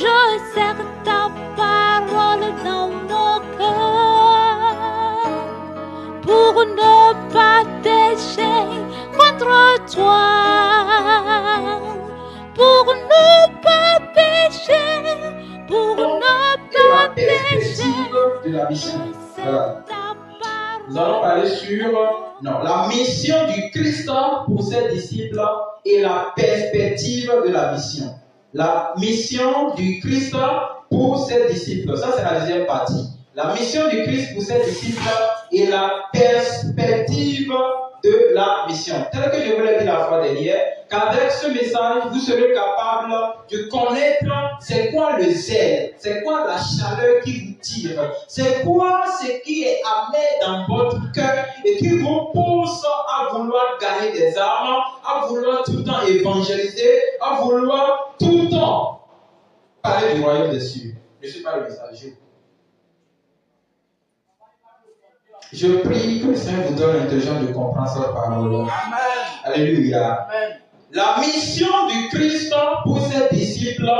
Je serre ta parole dans mon cœur pour ne pas pécher contre toi. Pour ne pas pécher, pour ne pas pécher. De la mission. Voilà. Nous allons parler sur la mission du Christ pour ses disciples et la perspective de la mission. La mission du Christ pour ses disciples. Ça, c'est la deuxième partie. La mission du Christ pour ses disciples et la perspective de la mission. Tel que je vous l'ai dit la fois dernière, qu'avec ce message, vous serez capable de connaître c'est quoi le zèle, c'est quoi la chaleur qui vous tire, c'est quoi ce qui est amené dans votre cœur et qui vous pousse à vouloir gagner des âmes, à vouloir tout le temps évangéliser, à vouloir tout le temps parler du royaume des cieux. Je ne suis pas le messager. Je prie que le Seigneur vous donne l'intelligence de comprendre cette parole. Amen. Alléluia. Amen. La mission du Christ pour ses disciples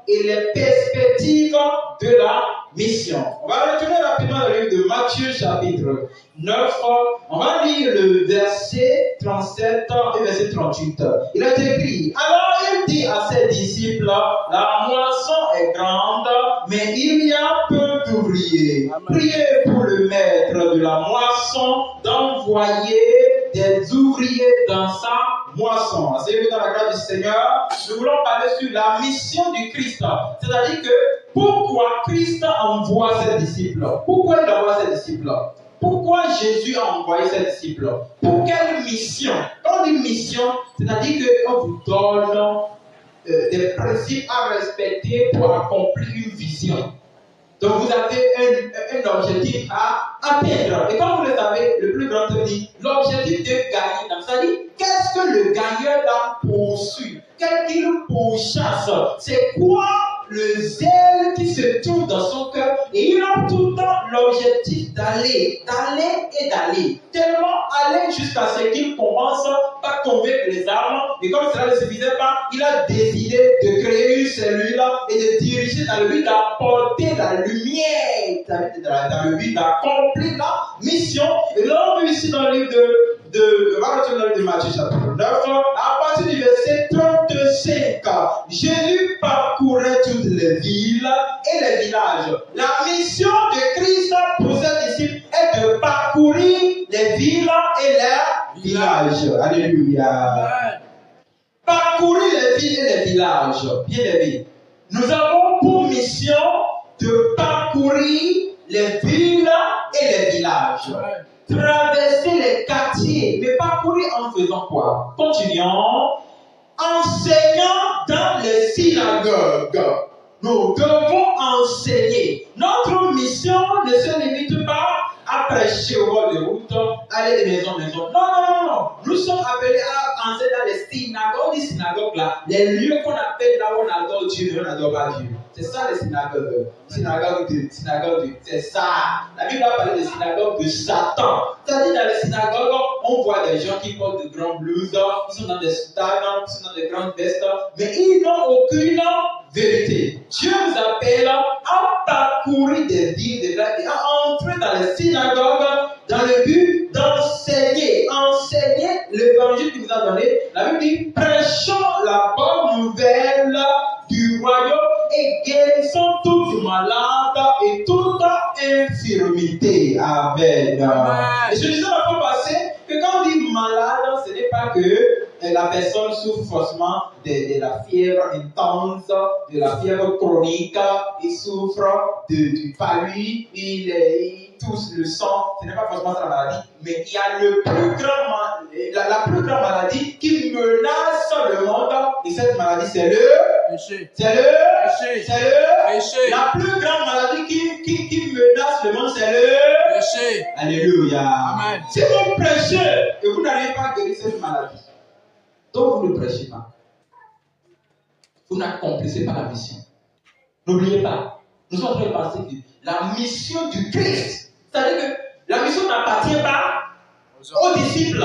et les perspectives de la mission. On va retourner rapidement dans le livre de Matthieu chapitre 9. On va lire le verset 37 et verset 38. Il est écrit: alors il dit à ses disciples, la moisson est grande, mais il y a peu d'ouvriers. Priez pour le maître de la moisson d'envoyer des ouvriers dans sa moisson. C'est dans la grâce du Seigneur, nous voulons parler sur la mission du Christ. C'est-à-dire que pourquoi Christ envoie ses disciples? Pourquoi il envoie ses disciples? Pourquoi Jésus a envoyé ses disciples? Pour quelle mission? Quand on dit mission, c'est-à-dire qu'on vous donne des principes à respecter pour accomplir une vision. Donc vous avez un objectif à atteindre. Et comme vous le savez, le plus grand dit l'objectif de gagner. Donc ça dit, qu'est-ce que le gagneur a poursuivi? Qu'est-ce qu'il pourchasse? C'est quoi le zèle qui se trouve dans son cœur? Et il a tout le temps l'objectif d'aller et d'aller. Tellement aller jusqu'à ce qu'il commence par convaincre les âmes. Et comme cela ne suffisait pas, il a décidé de créer une cellule et de diriger dans le but d'apporter la lumière, dans le but d'accomplir la mission. Et là, on est ici dans le livre de Matthieu chapitre 9, à partir du verset 35. Jésus parcourait toutes les villes et les villages. La mission de Christ pour ses disciples est de parcourir les villes et les villages. Alléluia. Parcourir les villes et les villages. Bien aimé. Nous avons pour mission de parcourir les villes et les villages. Traverser les quartiers. Mais parcourir en faisant quoi? Continuons. Enseignant dans les synagogues. Nous devons enseigner. Notre mission ne se limite pas à prêcher au bord de route, aller de maison en maison. Non. Nous sommes appelés à enseigner dans les synagogues. Les synagogues là, les lieux qu'on appelle là où on adore Dieu, mais on n'adore pas Dieu. C'est ça les synagogues. Synagogues, c'est ça. La Bible a parlé des synagogues de Satan. C'est-à-dire dans les synagogues, on voit des gens qui portent de grands blouses, ils sont dans des soutanes, ils sont dans des grandes vestes, mais ils n'ont aucune vérité. Dieu nous appelle à parcourir des villes, des villages, et à entrer dans les synagogues dans le but d'enseigner. Enseigner l'évangile qu'il nous a donné. La Bible dit, prêchons la bonne nouvelle du royaume et guérissons toute malade et toute infirmité. Amen. Et je disais la fois passée que quand on dit malade, ce n'est pas que la personne souffre forcément de la fièvre intense, de la fièvre chronique, il souffre du palud, il tousse le sang, ce n'est pas forcément ça la maladie, mais il y a la plus grande maladie qui menace le monde, et cette maladie c'est le péché. C'est le péché. La plus grande maladie qui menace le monde c'est le péché. Alléluia. Amen. Si vous prêchez et vous n'arrivez pas à guérir cette maladie, donc vous ne prêchez pas. Vous n'accomplissez pas la mission. N'oubliez pas, nous sommes en train de penser que la mission du Christ, c'est-à-dire que la mission n'appartient pas aux disciples.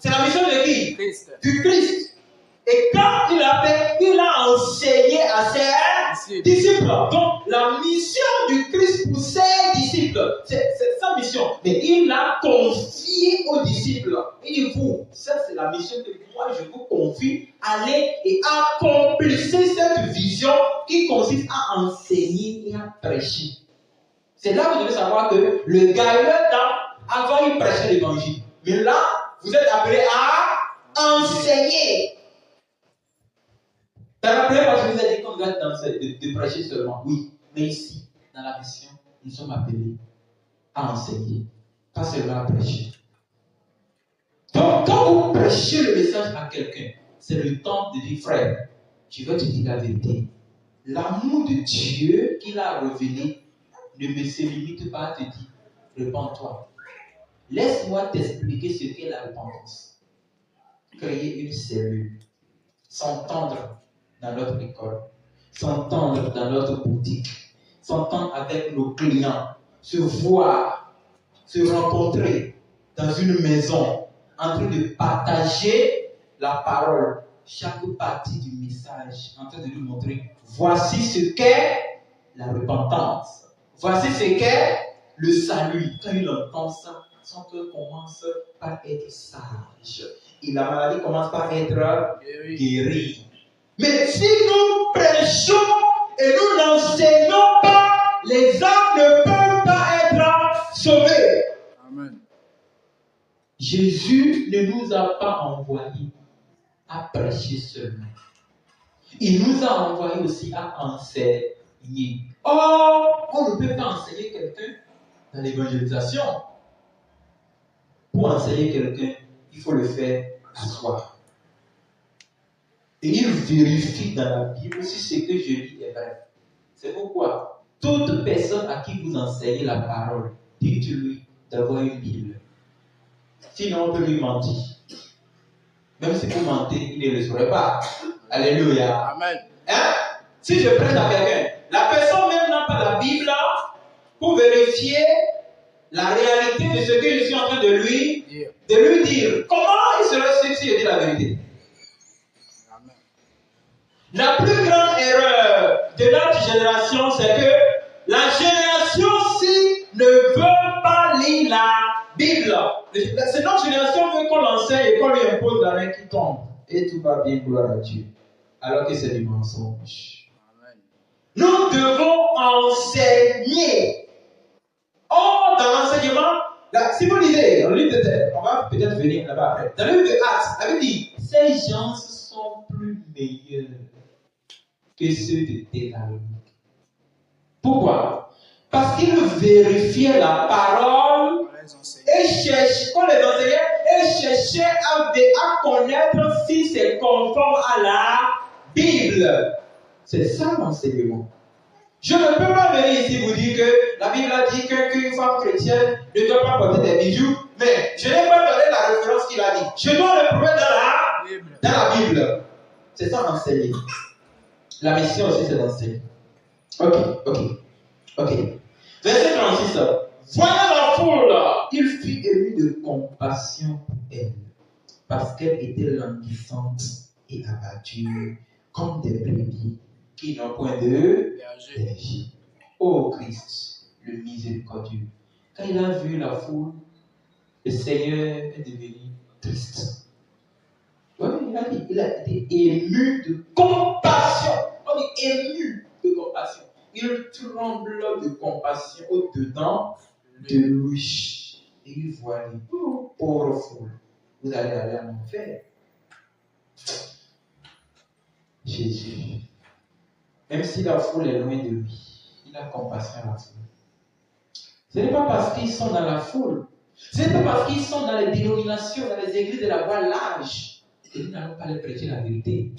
C'est la mission de qui? Du Christ. Et quand il a fait, il a enseigné à ses disciples. Donc, la mission du Christ pour ses disciples, c'est sa mission. Mais il l'a confié aux disciples. Il dit, vous, ça c'est la mission que moi je vous confie. Allez et accomplissez cette vision qui consiste à enseigner et à prêcher. C'est là que vous devez savoir que le gaillard, avant il prêchait l'évangile. Mais là, vous êtes appelés à enseigner. T'as rappelé parce que vous avez dit qu'on doit de prêcher seulement. Oui, mais ici, dans la mission, nous sommes appelés à enseigner, pas seulement à prêcher. Donc, quand vous prêchez le message à quelqu'un, c'est le temps de dire, frère, je vais te dire la vérité. L'amour de Dieu qu'il a révélé ne se limite pas à te dire, répands-toi. Laisse-moi t'expliquer ce qu'est la repentance. Créer une cellule, s'entendre dans notre école, s'entendre dans notre boutique, s'entendre avec nos clients, se voir, se rencontrer dans une maison, en train de partager la parole, chaque partie du message, en train de nous montrer, voici ce qu'est la repentance, voici ce qu'est le salut. Quand il entend ça, son cœur commence par être sage et la maladie commence par être guérie. Mais si nous prêchons et nous n'enseignons pas, les âmes ne peuvent pas être sauvées. Amen. Jésus ne nous a pas envoyés à prêcher seulement. Il nous a envoyés aussi à enseigner. Or, on ne peut pas enseigner quelqu'un dans l'évangélisation. Pour enseigner quelqu'un, il faut le faire à soi. Et il vérifie dans la Bible si ce que je lis est vrai. C'est pourquoi toute personne à qui vous enseignez la parole, dites-lui d'avoir une Bible. Sinon, on peut lui mentir. Même si vous mentez, il ne le saurait pas. Alléluia. Amen. Hein? Si je prête à quelqu'un, la personne même n'a pas la Bible pour vérifier la réalité de ce que je suis en train de lui dire. Comment il serait sûr si je dis la vérité? Amen. La plus grande erreur de notre génération, c'est que la génération-ci ne veut pas lire la Bible. C'est notre génération veut qu'on l'enseigne et qu'on lui impose la main qui tombe. Et tout va bien, gloire à Dieu. Alors que c'est du mensonge. Amen. Nous devons enseigner. Or, dans l'enseignement, là, si vous lisez dans le livre de Thèse, on va peut-être venir là-bas après. Dans le livre de Actes, avait dit, ces gens sont plus meilleurs que ceux de Thessalonique. Pourquoi? Parce qu'ils vérifiaient la parole et cherchaient, qu'on les enseignait, et cherchaient à connaître si c'est conforme à la Bible. C'est ça l'enseignement. Je ne peux pas venir ici vous dire que la Bible a dit qu'une femme chrétienne ne doit pas porter des bijoux, mais je n'ai pas donné la référence qu'il a dit. Je dois le prouver dans la Bible. C'est ça l'enseigner. La mission aussi, c'est d'enseigner. Ok. Verset 36. Voyant la foule, il fut ému de compassion pour elle, parce qu'elle était languissante et abattue, comme des brebis qui n'ont point de berger. Ô Christ, le miséricordieux. Quand il a vu la foule, le Seigneur est devenu triste. Oui, il a été ému de compassion. On dit ému de compassion. Il tremble de compassion au-dedans de lui. Et il voit les pauvres foules. Vous allez aller en enfer. Jésus. Même si la foule est loin de lui, il a compassion à la foule. Ce n'est pas parce qu'ils sont dans la foule, ce n'est pas parce qu'ils sont dans les dénominations, dans les églises de la voie large, que nous n'allons pas les prêcher la vérité.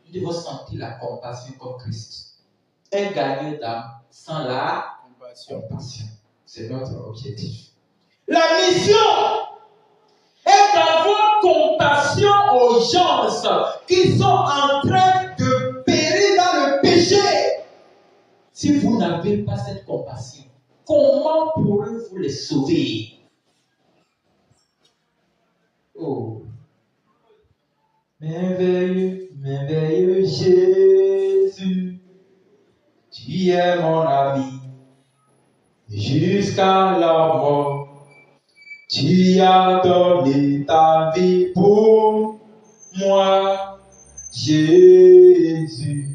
Nous devons sentir la compassion comme Christ. Un gagnant d'âme sans la compassion. C'est notre objectif. La mission est d'avoir compassion aux gens qui sont en train de périr dans le péché. Si vous n'avez pas cette compassion, comment pourrez-vous les sauver? Oh. Merveilleux, merveilleux Jésus, tu es mon ami jusqu'à la mort. Tu as donné ta vie pour moi, Jésus.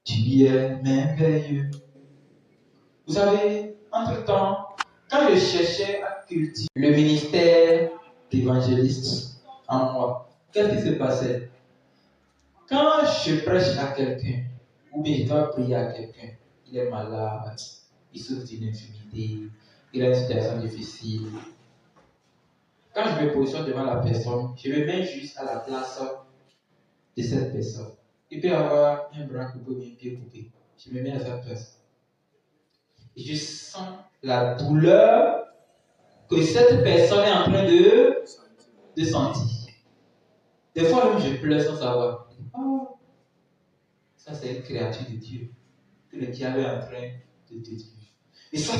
Tu es merveilleux. Vous savez, entre-temps, quand je cherchais à cultiver le ministère d'évangéliste en moi, qu'est-ce qui se passait? Quand je prêche à quelqu'un, ou bien je dois prier à quelqu'un, il est malade, il souffre d'une infirmité, il a une situation difficile. Quand je me positionne devant la personne, je me mets juste à la place de cette personne. Il peut y avoir un bras coupé ou un pied coupé. Je me mets à sa place. Et je sens la douleur que cette personne est en train de sentir. Des fois même je pleure sans savoir. Oh, ça c'est une créature de Dieu que le diable est en train de détruire. Et ça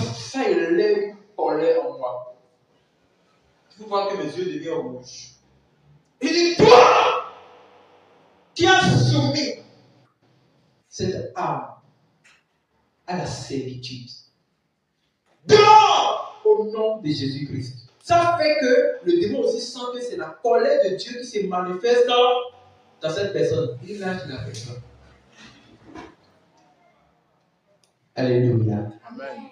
élève une colère en moi. Vous voyez que mes yeux deviennent rouges. Il dit, toi qui as soumis cette âme à la servitude, dehors au nom de Jésus-Christ. Ça fait que le démon aussi sent que c'est la colère de Dieu qui se manifeste dans cette personne. Il lâche la personne. Alléluia. Amen.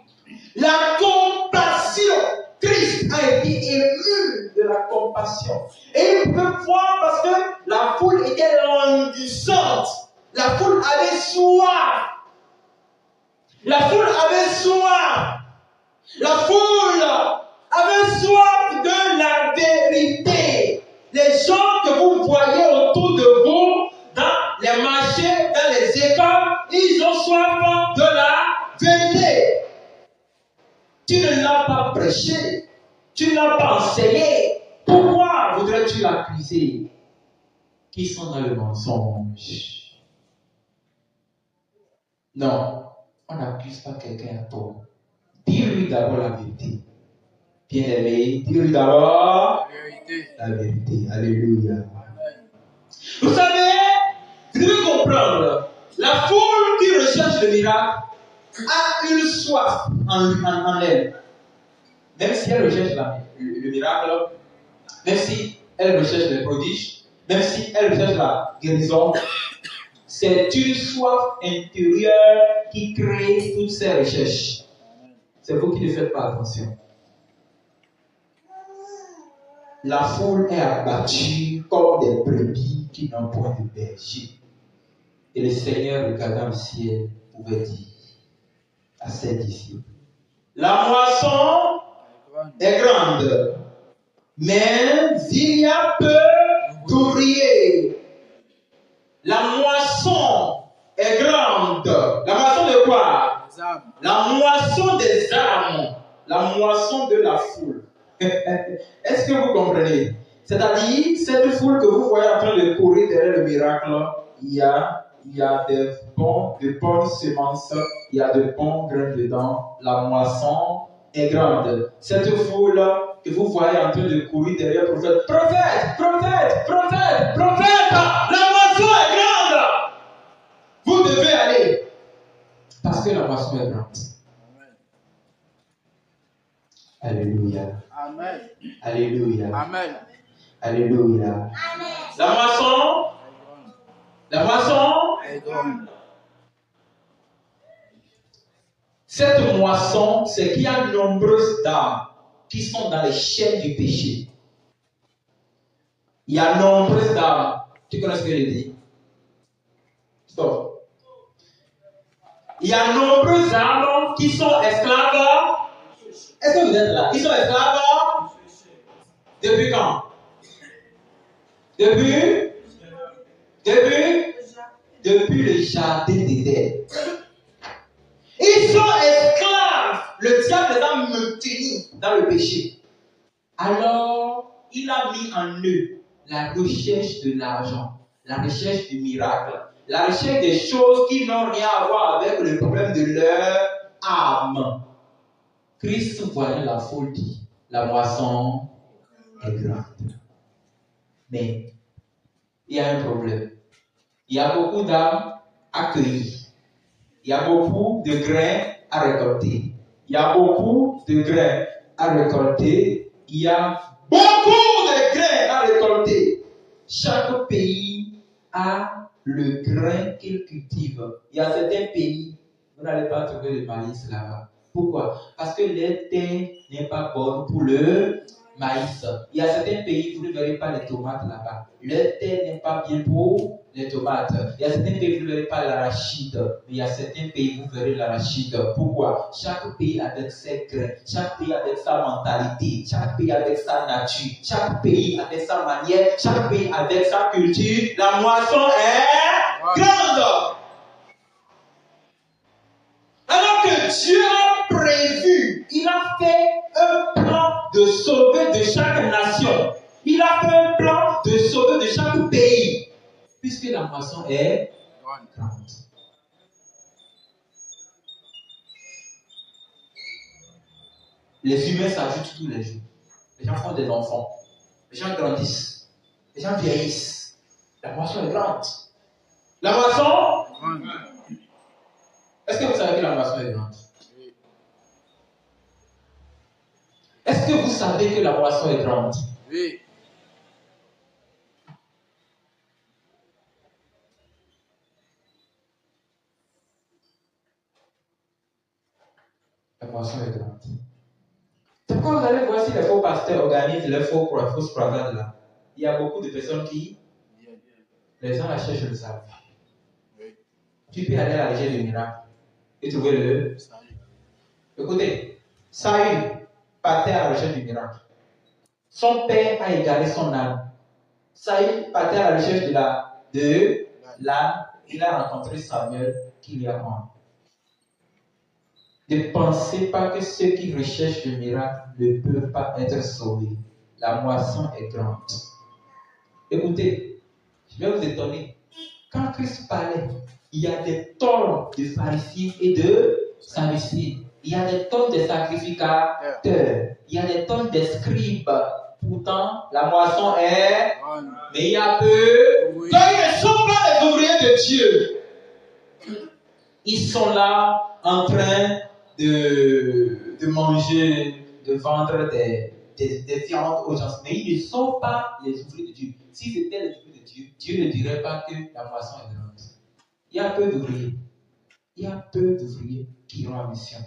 La compassion. Christ a été ému de la compassion. Et il peut voir parce que la foule était languissante. La foule avait soif. La foule avait soif. La foule avait soif de la vérité. Les gens que vous voyez autour de vous, dans les marchés, dans les écoles, ils ont soif de la vérité. Tu ne l'as pas prêché, tu ne l'as pas enseigné. Pourquoi voudrais-tu l'accuser? Qui sont dans le mensonge? Non, on n'accuse pas quelqu'un à tort. Dis-lui d'abord la vérité. Bien-aimé, dis-lui d'abord la vérité. Alléluia. Vous savez, vous devez comprendre, la foule qui recherche le miracle a une soif en elle. Même si elle recherche le miracle, même si elle recherche les prodiges, même si elle recherche la guérison, c'est une soif intérieure qui crée toutes ces recherches. C'est vous qui ne faites pas attention. La foule est abattue comme des brebis qui n'ont point de berger. Et le Seigneur, regardant le ciel, pouvait dire à ses disciples, la moisson est grande, mais il y a peu d'ouvriers. La moisson est grande. La moisson de quoi? La moisson des âmes. La moisson de la foule. Est-ce que vous comprenez? C'est-à-dire, cette foule que vous voyez en train de courir derrière le miracle, il y a de bonnes semences, il y a de bons grains dedans. La moisson est grande. Cette foule que vous voyez en train de courir derrière le prophète, prophète, la moisson est grande. Vous devez aller. Parce que la moisson est grande. Alléluia. Amen. Alléluia. Amen. Alléluia. Amen. La moisson est grande. Cette moisson, c'est qu'il y a nombreuses dames qui sont dans les chaînes du péché. Il y a nombreuses dames. Tu connais ce que je dis? Stop. Il y a nombreuses âmes qui sont esclaves. Est-ce que vous êtes là? Ils sont esclaves. Depuis quand? Depuis le jardin d'Éden. Ils sont esclaves. Le diable les a maintenus dans le péché. Alors, il a mis en eux la recherche de l'argent, la recherche du miracle, la recherche des choses qui n'ont rien à voir avec le problème de leur âme. Christ voyait la foule dit, la moisson est grande. Mais il y a un problème. Il y a beaucoup d'âmes accueillies. Il y a beaucoup de grains à récolter. Il y a beaucoup de grains à récolter. Il y a beaucoup de grains à récolter. Chaque pays a le grain qu'il cultive. Il y a certains pays, vous n'allez pas trouver le maïs là-bas. Pourquoi? Parce que les terres n'est pas bonne pour le maïs. Il y a certains pays, vous ne verrez pas les tomates là-bas. Le terre n'est pas bien pour les tomates. Il y a certains pays, vous ne verrez pas l'arachide. Mais il y a certains pays, vous verrez l'arachide. Pourquoi? Chaque pays avec ses grains. Chaque pays avec sa mentalité. Chaque pays avec sa nature. Chaque pays avec sa manière. Chaque pays avec sa culture. La moisson est grande. Alors que Dieu a prévu, il a fait un plan de sauver de chaque nation. Il a fait un plan de sauver de chaque pays. Puisque la moisson est grande. Les humains s'ajoutent tous les jours. Les gens font des enfants. Les gens grandissent. Les gens vieillissent. La moisson est grande. La moisson? Est-ce que vous savez que la moisson est grande? Est-ce que vous savez que la moisson est grande? Oui. La moisson est grande. Donc quand vous allez voir si les faux pasteurs organisent les fausses croisades là, il y a beaucoup de personnes qui, les gens la cherchent le savent. Oui. Tu peux aller à la recherche du miracle et trouver le Salut. Écoutez, Saül partait à la recherche du miracle. Son père a égaré son âme. Saül partait à la recherche de l'âme. Il a rencontré Samuel qui lui a rendu. Ne pensez pas que ceux qui recherchent le miracle ne peuvent pas être sauvés. La moisson est grande. Écoutez, je vais vous étonner. Quand Christ parlait, il y a des tonnes de pharisiens et de sadducéens. Il y a des tonnes de sacrificateurs. Il y a des tonnes de scribes. Pourtant, la moisson est... Mais il y a peu. Oui. Donc, ils ne sont pas les ouvriers de Dieu. Ils sont là en train de manger, de vendre des viandes aux gens. Mais ils ne sont pas les ouvriers de Dieu. Si c'était les ouvriers de Dieu, Dieu ne dirait pas que la moisson est grande. Il y a peu d'ouvriers. Il y a peu d'ouvriers qui ont la mission.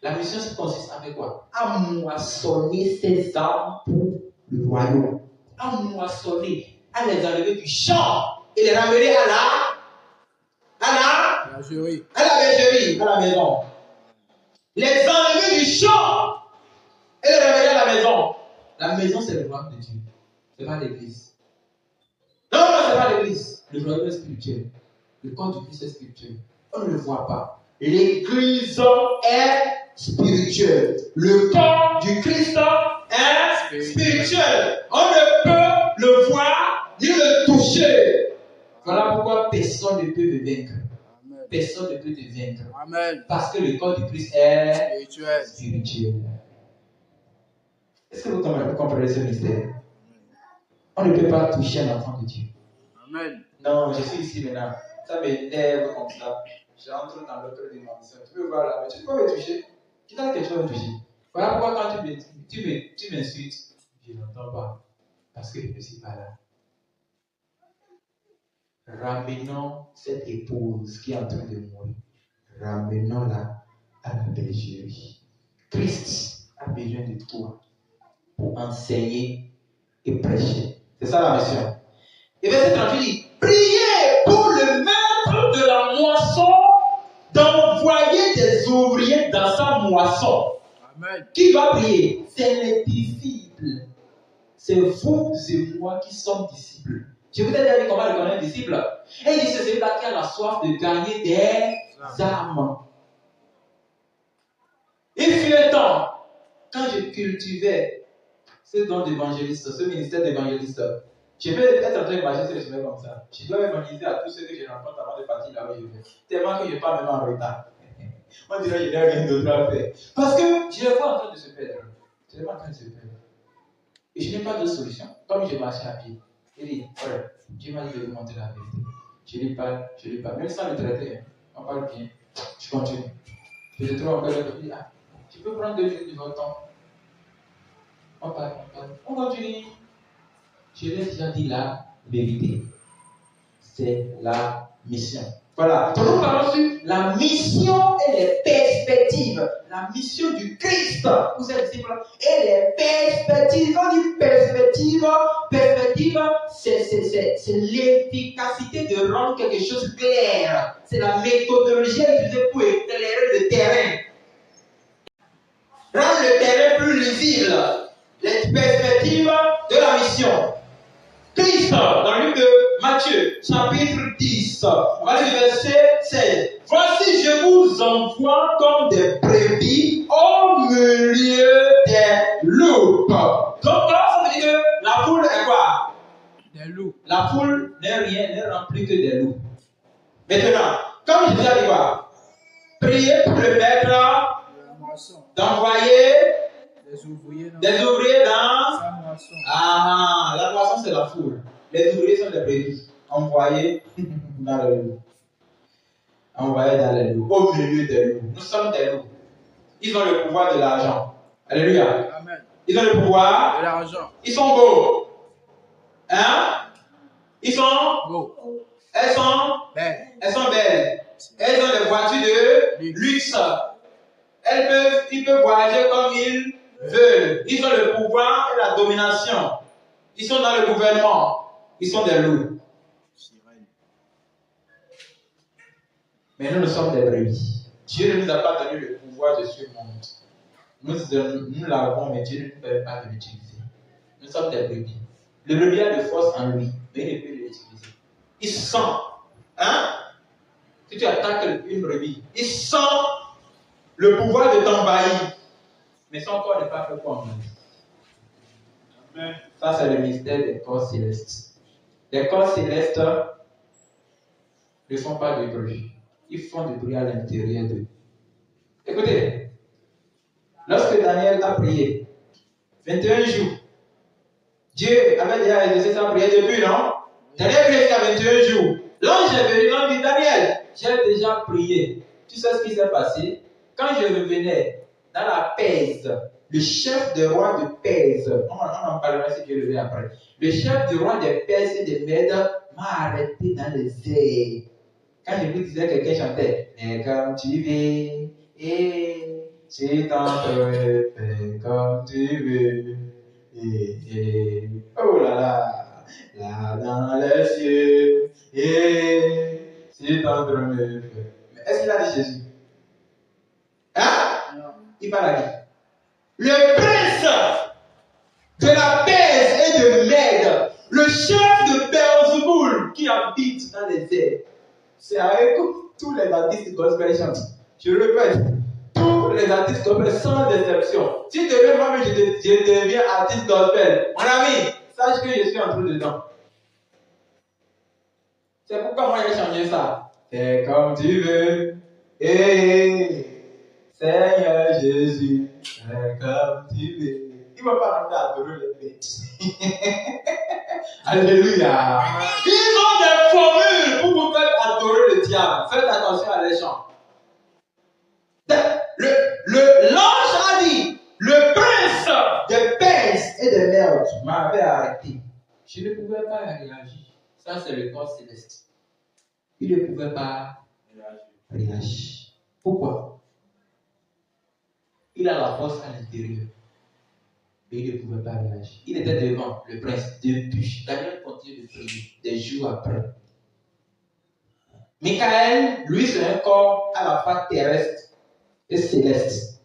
La mission se consiste à faire quoi? À moissonner ces âmes pour le royaume. À moissonner, à les enlever du champ et les ramener à la bergerie, à la maison. Les enlever du champ et les ramener à la maison. La maison, c'est le royaume de Dieu. Ce n'est pas l'église. Non, ce n'est pas l'église. Le royaume est spirituel. Le corps du Christ est spirituel. On ne le voit pas. L'église est spirituelle. Le corps du Christ est spirituel. On ne peut le voir ni le toucher. Voilà pourquoi personne ne peut me vaincre. Amen. Personne ne peut te vaincre. Amen. Parce que le corps du Christ est Spirituel. spirituel. Est-ce que vous comprenez ce mystère? On ne peut pas toucher un enfant de Dieu. Amen. Non, je suis ici maintenant. Ça m'énerve comme ça. J'entre dans l'autre dimension. Tu peux voir là, mais tu peux me toucher. Qui t'a quelque chose à me toucher? Voilà pourquoi quand tu m'insultes, je n'entends pas. Parce que je ne suis pas là. Ramenons cette épouse qui est en train de mourir. Ramenons-la à la bergerie. Christ a besoin de toi pour enseigner et prêcher. C'est ça la mission. Et verset 38 dit, priez pour le maître de la moisson d'envoyer des ouvriers dans sa moisson. Amen. Qui va prier? C'est les disciples. C'est vous et moi qui sommes disciples. Je vous ai déjà dit comment reconnaître un disciple. Et il dit, c'est celui-là qui a la soif de gagner des âmes. Il fut un temps, quand je cultivais ce don d'évangéliste, ce ministère d'évangéliste, je vais être en train de marcher sur le chemin comme ça. Je dois évangéliser à tous ceux que je rencontre avant de partir là où je vais. Tellement que je pars même en retard. On dirait que je n'ai rien d'autre à faire. Parce que je les vois en train de se perdre. Je les vois en train de se perdre. Et je n'ai pas de solution. Comme je marchais à pied. Il dit, ouais, Dieu m'a dit de vous montrer la vérité. Je ne lis pas. Même sans le traiter, hein. On parle bien. Je continue. Je te trouve encore là, je dis, ah, tu peux prendre 2 minutes de votre temps. On parle. On continue. Je l'ai déjà dit la vérité. C'est la mission. Voilà. Donc nous parlons sur la mission et les perspectives. La mission du Christ pour ses disciples et les perspectives. Quand on dit perspective, c'est l'efficacité de rendre quelque chose clair. C'est la méthodologie utilisée pour éclairer le terrain. Rendre le terrain plus lisible. Les perspectives de la mission. Christ, dans le livre de Matthieu, chapitre 10, on va lire verset 16. Voici, je vous envoie comme des brebis au milieu des loups. Donc, ça veut dire que la foule est quoi? Des loups. La foule n'est remplie que des loups. Maintenant, comme je disais, quoi? Priez pour le maître d'envoyer des ouvriers dans sa moisson. Ah, la moisson c'est la foule. Les ouvriers sont les brebis. Envoyés dans les loups. Envoyés dans les loups. Au milieu des loups. Nous sommes des loups. Ils ont le pouvoir de l'argent. Alléluia. Amen. Ils ont le pouvoir de l'argent. Ils sont beaux. Hein? Ils sont beaux. Elles sont belles. Elles sont belles. Elles ont des voitures de luxe. Ils peuvent voyager comme ils veulent. Ils ont le pouvoir et la domination. Ils sont dans le gouvernement. Ils sont des loups. Mais nous sommes des brebis. Dieu ne nous a pas donné le pouvoir de ce monde. Nous l'avons, mais Dieu ne nous permet pas de l'utiliser. Nous sommes des brebis. Le brebis a de force en lui, mais il ne peut l'utiliser. Il sent. Hein? Si tu attaques une brebis, il sent le pouvoir de t'envahir. Mais son corps n'est pas fait pour envahir. Ça, c'est le mystère des corps célestes. Les corps célestes ne font pas de bruit. Ils font du bruit à l'intérieur d'eux. Écoutez, lorsque Daniel a prié, 21 jours, Dieu avait déjà exercé sa prière depuis, non? Daniel priait jusqu'à 21 jours. L'ange est venu, l'ange dit, Daniel, j'ai déjà prié. Tu sais ce qui s'est passé? Quand je revenais dans la Pèse, le chef des rois de Pèse, on en parlera si Dieu le veut après. Le chef des rois de Pèse et de Mèdes m'a arrêté dans les airs. Quand je vous disais, quelqu'un chantait, mais comme tu veux, et tu t'entends, comme tu veux, et oh là, là dans les cieux, et tu t'entends, mais est-ce qu'il a dit Jésus? Hein? Non. Il parle à qui? Le prince de la Pèse et de Mède, le chef de Beelzéboul qui habite dans les airs. C'est avec tous les artistes gospel chantent. Je répète, tous les artistes gospel sans exception. Si demain moi je deviens artiste gospel, mon ami, sache que je suis entré dedans. C'est pourquoi moi j'ai changé ça. Fais comme tu veux. Hey, Seigneur Jésus, fais comme tu veux. Il ne va pas rentrer à adorer les bêtes. Alléluia. Ils ont des formules pour vous faire adorer le diable. Faites attention à les gens. L'ange a dit, le prince de Pèse et de Mèdes m'avait arrêté. Je ne pouvais pas réagir. Ça, c'est le corps céleste. Il ne pouvait pas réagir. Pourquoi? Il a la force à l'intérieur. Mais il ne pouvait pas réagir. Il était devant le prince depuis. Daniel continue de prier des jours après. Michael, lui, c'est un corps à la fois terrestre et céleste.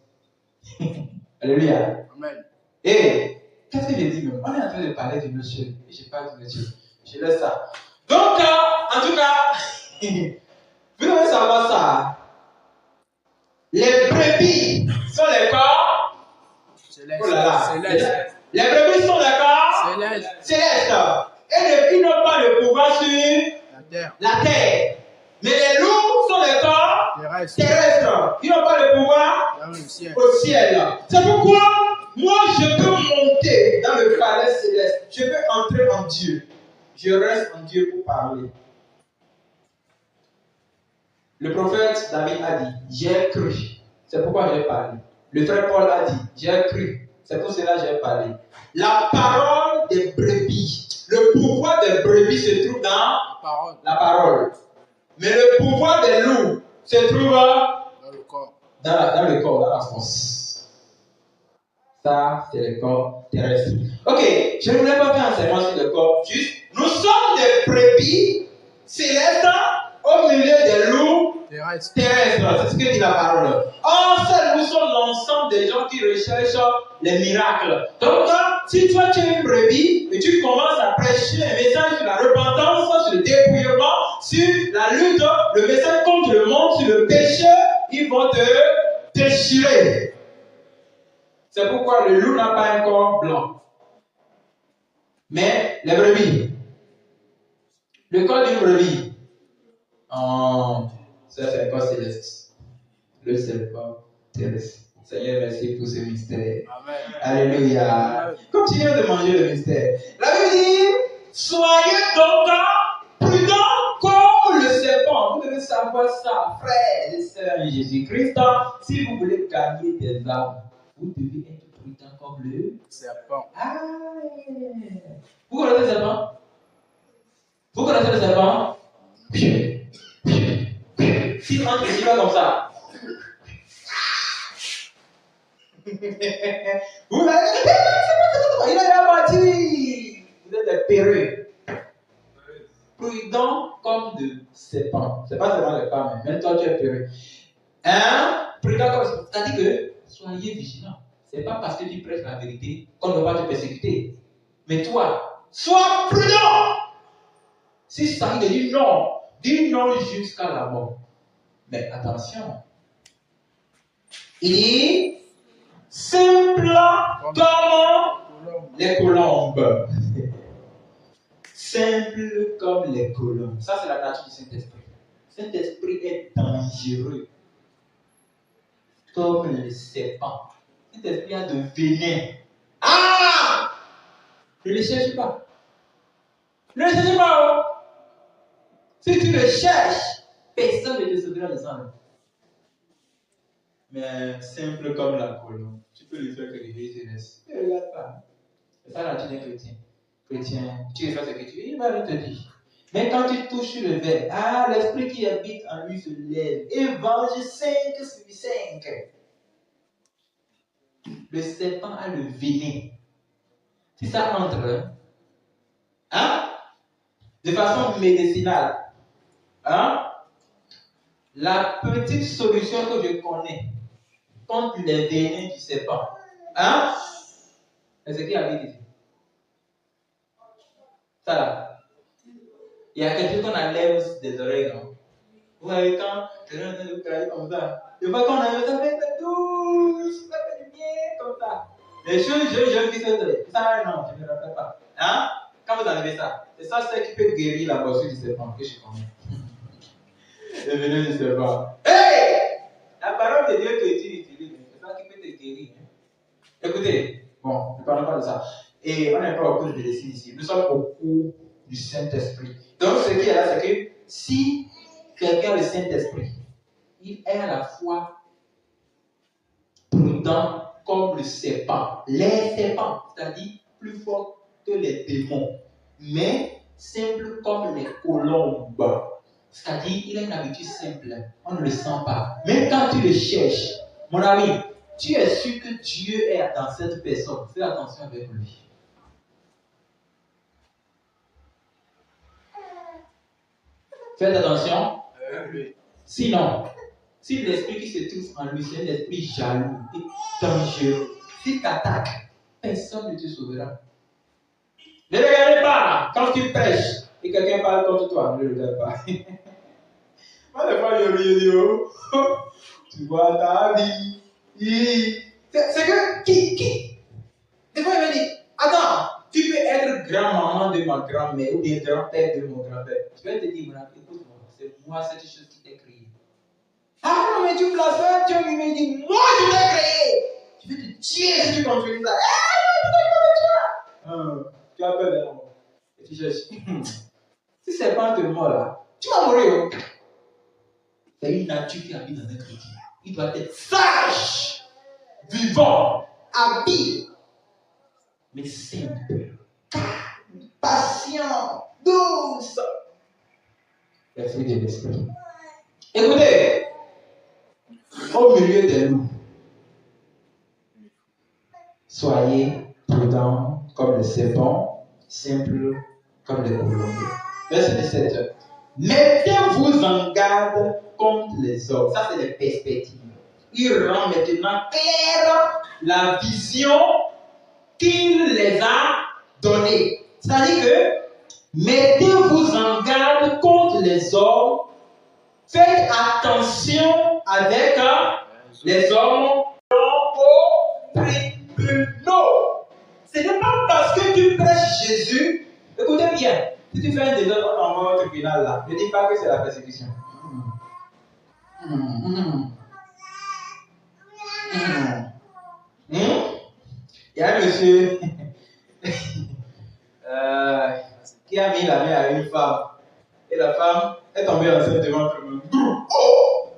Alléluia. Amen. Et qu'est-ce que j'ai dit même? On est en train de parler de monsieur. Et je parle de monsieur. Je laisse ça. Donc, en tout cas, vous devez savoir ça. Les brebis sont les corps célestes. Oh là là. Les brebis sont les corps célestes. Et ils n'ont pas le pouvoir sur la terre. Mais les loups sont les corps terrestres. Ils n'ont pas le pouvoir au ciel. C'est pourquoi moi je peux monter dans le palais céleste. Je peux entrer en Dieu. je reste en Dieu pour parler. Le prophète David a dit, j'ai cru, c'est pourquoi j'ai parlé. Le frère Paul a dit, j'ai cru, c'est pour cela que j'ai parlé. La parole des brebis, le pouvoir des brebis se trouve dans la parole. Mais le pouvoir des loups se trouve dans le corps, dans la force. Ça, c'est le corps terrestre. Ok, je ne voulais pas faire un enseignement sur le corps, juste, nous sommes des brebis célestes au milieu des loups terrestres. C'est ce que dit la parole. Or, nous sommes l'ensemble des gens qui recherchent les miracles. Donc, si toi tu es une brebis et tu commences à prêcher un message sur la repentance, sur le dépouillement, sur la lutte, le message contre le monde, sur le péché, ils vont te déchirer. C'est pourquoi le loup n'a pas un corps blanc. Mais les brebis, le corps d'une brebis, ça c'est un corps céleste. Le seul corps terrestre. Seigneur, merci pour ce mystère. Amen. Alléluia. Continuez de manger le mystère. La Bible dit, soyez donc prudents comme le serpent. Vous devez savoir ça, frères et sœurs de Jésus-Christ. Si vous voulez gagner des âmes, vous devez être prudent comme le serpent. Ah, vous connaissez le serpent? Vous connaissez le serpent? Si on ne dit pas comme ça, vous allez il a abattu. Vous êtes des perruques. Prudent comme de serpent. C'est pas seulement les femmes, même toi tu es perruque. Prudent comme. C'est-à-dire que soyez vigilants. C'est pas parce que tu prêches la vérité qu'on ne va pas te persécuter. Mais toi, sois prudent. Si ça te dit non, dis non jusqu'à la mort. Mais attention. Il dit simple comme les colombes. Simple comme les colombes. Ça, c'est la nature du Saint-Esprit. Le Saint-Esprit est dangereux. Comme le serpent. Le Saint-Esprit a de venin. Ah! Ne le cherche pas. Ne le cherche pas. Oh. Si tu le cherches, personne ne te sauvera les âmes. Mais simple comme la colombe. Tu peux lui faire quelque chose, il te laisse. Ne regarde pas. C'est ça la nature d'un chrétien. Chrétien, tu lui fais ce que tu veux, il va te dire. Mais quand tu touches le verre, l'esprit qui habite en lui se lève et venge 5 sur 5. Le serpent a le venin. Si ça entre, de façon médicinale, la petite solution que je connais contre les venins du serpent, c'est ce qu'il avait dit. Ça là. Il y a quelque chose qu'on enlève des oreilles, non? Vous voyez quand vous travaillez comme ça, des fois qu'on enlève ça fait douce, ça fait du bien comme ça. Les choses jeunes qui sont ça, non, je ne me rappelle pas. Quand vous enlevez ça, c'est ça qui peut guérir la morsure du serpent que je connais. Le venin du serpent. Hey! La parole de Dieu que tu utilises, c'est ça qui peut te guérir. Écoutez, bon, ne parlons pas de ça. Et on n'est pas au cours de médecine ici. Nous sommes au cours du Saint-Esprit. Donc, ce qui est là, c'est que si quelqu'un a le Saint-Esprit, il est à la fois prudent comme le serpent. Les serpents, c'est-à-dire plus fort que les démons, mais simple comme les colombes. C'est-à-dire, il a une habitude simple. On ne le sent pas. Même quand tu le cherches, mon ami, tu es sûr que Dieu est dans cette personne. Fais attention avec lui. Faites attention. Sinon, si l'esprit qui se trouve en lui, c'est un esprit jaloux et dangereux, s'il t'attaque, personne ne te sauvera. Ne regardez pas quand tu prêches et quelqu'un parle contre toi. Ne le regarde pas. Moi, des fois, je dis, tu vois ta vie. C'est que, qui? Des fois, il me dit, attends, tu peux être grand-maman de ma grand-mère ou bien grand-père de mon grand-père. Je vais te dire, écoute-moi, c'est moi cette chose qui t'ai créé. Ah non, mais tu blasphèmes, Dieu me dit, moi je t'ai créé. Je vais te tuer si tu continues ça. Tu as peur de la mort. Tu cherches. Si c'est pas un te mort là, tu vas mourir. C'est une nature qui habite dans un chrétien. Il doit être sage, vivant, habile, mais simple, calme, patient, douce. Les fruits de l'esprit. Écoutez, au milieu des loups, soyez prudents comme le serpent, simple comme le colombe. Verset 17. Mettez-vous en garde contre les hommes. Ça, c'est les perspectives. Il rend maintenant claire la vision qu'il les a donnée. C'est-à-dire que mettez-vous en garde contre les hommes. Faites attention avec les hommes aux tribunaux. Ce n'est pas parce que tu prêches Jésus. Écoutez bien. Si tu fais un désordre en mort au tribunal là, ne dis pas que c'est la persécution. Il y a un monsieur qui a mis la main à une femme. Et la femme est tombée enceinte devant tout le monde. Oh!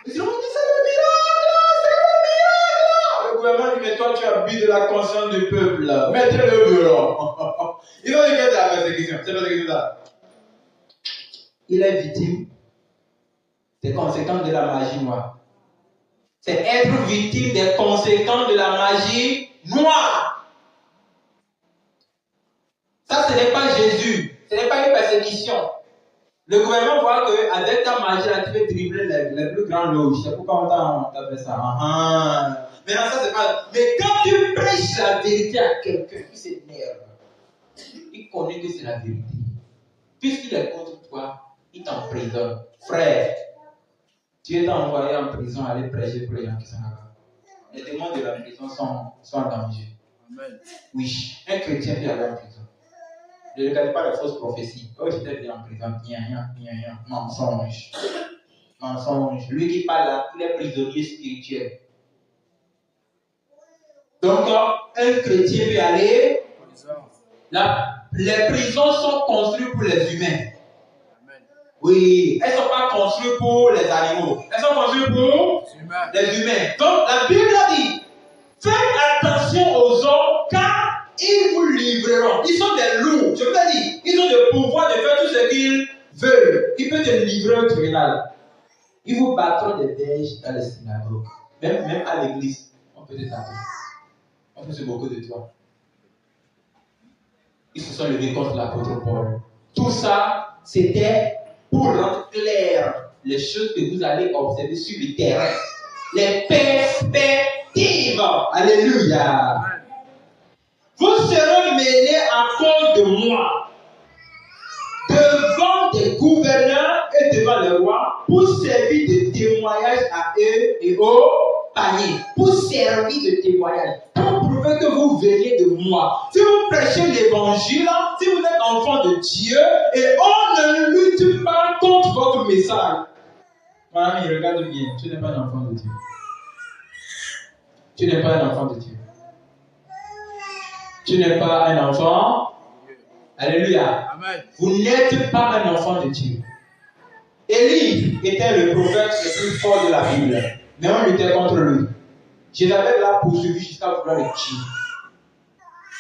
Ils ont dit c'est le miracle! C'est le miracle! Le gouvernement dit mais toi tu abuses de la conscience du peuple. Mettez-le au bureau. Ils ont dit que c'est la persécution. C'est la persécution là. Il est victime des conséquences de la magie noire. C'est être victime des conséquences de la magie noire. Ça, ce n'est pas Jésus. Ce n'est pas une persécution. Le gouvernement voit qu'avec ta magie, là, tu peux dribbler les plus grands loges. C'est pourquoi on t'a fait ça. Maintenant, ça, c'est pas. Mais quand tu prêches la vérité à quelqu'un qui s'énerve, il connaît que c'est la vérité. Puisqu'il est contre toi, il t'emprisonne. Frère, tu es envoyé en prison à aller prêcher pour les gens qui sont là-bas. Les démons de la prison sont en danger. Amen. Oui, un chrétien peut aller en prison. Ne regardez pas les fausses prophéties. Oh, j'étais bien en prison. Mensonge. Mensonge. Lui qui parle là, il est prisonnier spirituel. Donc, un chrétien peut aller. Les prisons sont construites pour les humains. Oui, elles ne sont pas construites pour les animaux. Elles sont construites pour les humains. Donc, la Bible dit, faites attention aux hommes car ils vous livreront. Ils sont des loups. Je vous ai dit, ils ont le pouvoir de faire tout ce qu'ils veulent. Ils peuvent te livrer au tribunal. Ils vous battront des berges dans les synagogues. Même à l'église, on peut te taper. On peut se moquer de toi. Ils se sont levés contre l'apôtre Paul. Tout ça, c'était pour rendre clair les choses que vous allez observer sur le terrain. Les perspectives. Alléluia. Vous serez menés à cause de moi devant des gouverneurs et devant les rois pour servir de témoignage à eux et aux païens. Pour servir de témoignage. Pour prouver que vous venez de moi. Si vous prêchez l'évangile, si vous êtes enfant de Dieu et on ne lutte pas contre votre message. Mon ami, regarde bien. Tu n'es pas un enfant de Dieu. Tu n'es pas un enfant de Dieu. Tu n'es pas un enfant. Alléluia. Amen. Vous n'êtes pas un enfant de Dieu. Élie était le prophète le plus fort de la Bible. Mais on luttait contre lui. Jézabel l'a poursuivi jusqu'à vouloir le tuer.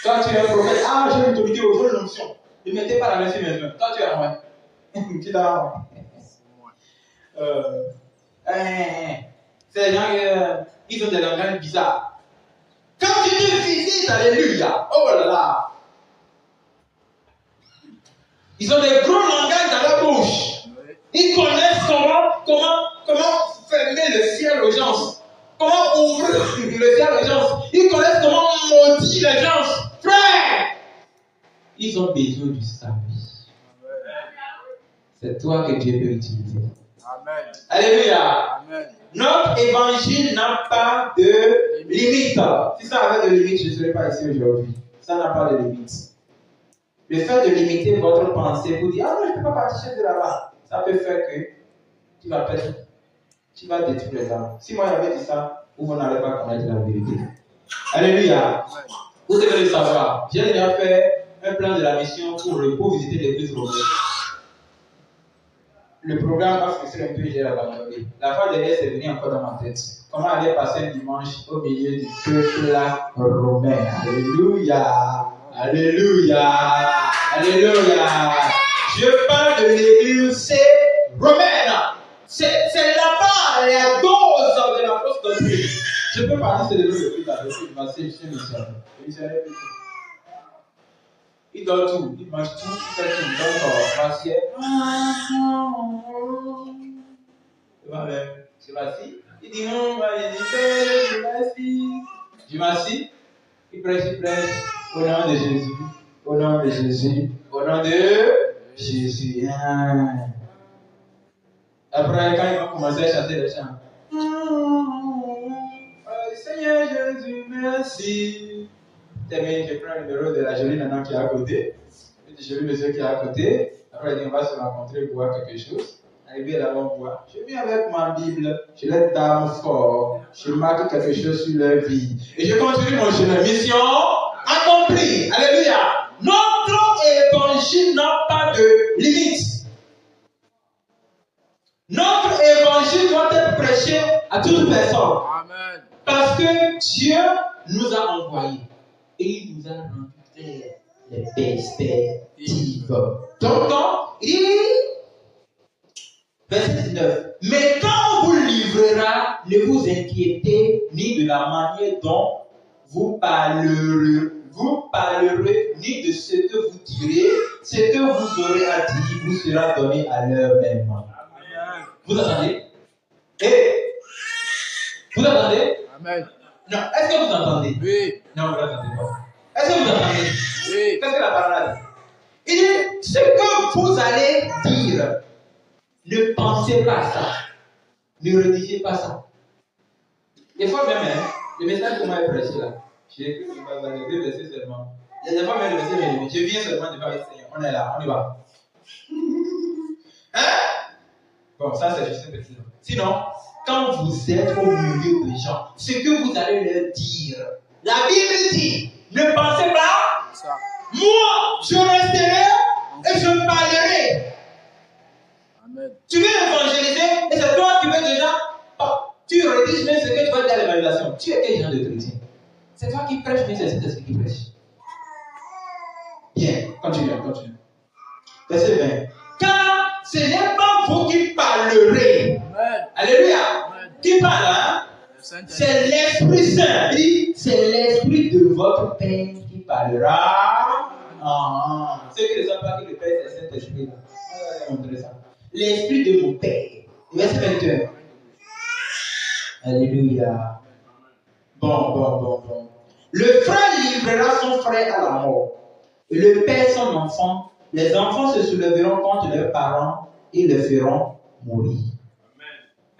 Toi, tu es un prophète. Ah, j'ai l'autorité aux autres l'onction. Ne mettez pas la main sur mes mains. Toi, tu es un tu t'as. Ces gens, ils ont des langages bizarres. Quand tu te visites, alléluia. Oh là là. Ils ont des gros langages dans la bouche. Ils connaissent comment fermer le ciel aux gens. Comment ouvrir le ciel aux gens. Ils connaissent comment maudire les gens. Frère, ils ont besoin du salut. C'est toi que Dieu peut utiliser. Amen. Alléluia. Amen. Notre évangile n'a pas de limite. Si ça avait de limite, je ne serais pas ici aujourd'hui. Ça n'a pas de limite. Le fait de limiter votre pensée pour dire, ah non, je ne peux pas partir de là-bas, ça peut faire que tu vas perdre, tu vas détruire les âmes. Si moi j'avais dit ça, vous n'allez pas connaître la vérité. Alléluia. Vous devez le savoir. J'ai déjà fait un plan de la mission pour visiter l'église romaine. Le programme va frustré un peu, j'ai abandonné. La fois dernière, c'est venu encore dans ma tête. Comment aller passer un dimanche au milieu du peuple romain? Alléluia! Alléluia! Alléluia! Je parle de l'église romaine. C'est là-bas la dose de la fausse doctrine. Je peux parler de l'église avec une massée, je suis missionnaire. Il donne tout, il mange tout, il fait tout, il donne l'assiette. Je m'assis. Il dit non, je m'assis. Je m'assis. Il prêche. Au nom de Jésus. Au nom de Jésus. Au nom de Jésus. Après, quand ils vont commencer à chanter les chants. Seigneur Jésus, merci. Terminé, je prends le numéro de la jolie nana qui est à côté. Et du joli monsieur qui est à côté. Après, il dit on va se rencontrer pour voir quelque chose. Arrivé là, on voit. Je viens avec ma Bible, je les dame fort, je marque quelque chose sur leur vie. Et je continue mon chemin. Mission accomplie. Alléluia. Notre évangile n'a pas de limite. Notre évangile doit être prêché à toute personne. Amen. Parce que Dieu nous a envoyés. Et il nous a rendu les perspectives. Donc, verset 19. Mais quand on vous livrera, ne vous inquiétez ni de la manière dont vous parlerez, ni de ce que vous direz. Ce que vous aurez à dire vous sera donné à l'heure même. Vous entendez? Vous entendez? Amen. Non, est-ce que vous entendez? Oui. Non, vous n'entendez pas. Est-ce que vous entendez? Oui. Qu'est-ce que la parole a dit? Il dit, ce que vous allez dire, ne pensez pas ça. Ne rédigez pas ça. Des fois même, le message qu'on m'a prêché là, j'ai écrit les 2 versets seulement. Des fois même le verset, je viens seulement de parler Seigneur. On est là, on y va. Bon, ça c'est juste un petit nom. Sinon, quand vous êtes au milieu des gens, ce que vous allez leur dire, la Bible dit, ne pensez pas, Ça. moi je resterai et je parlerai. Amen. Tu veux évangéliser et c'est toi qui veux déjà, tu rédiges même ce que tu vas dire à l'évaluation. Tu es quel genre de chrétien? C'est toi qui prêches, mais c'est ce qui prêche. Bien, continue. Verset 20. Car ce n'est pas vous qui parlerez. Amen. Alléluia. Amen. Qui parle, hein? C'est l'Esprit Saint. Il dit, c'est l'Esprit de votre Père qui parlera. Ceux qui ne savent pas que le Père c'est cet Esprit là. On va montrer ça. L'Esprit de mon Père. Verset 21. Alléluia. Bon. Le frère livrera son frère à la mort. Et le père son enfant. Les enfants se soulèveront contre leurs parents et les feront mourir.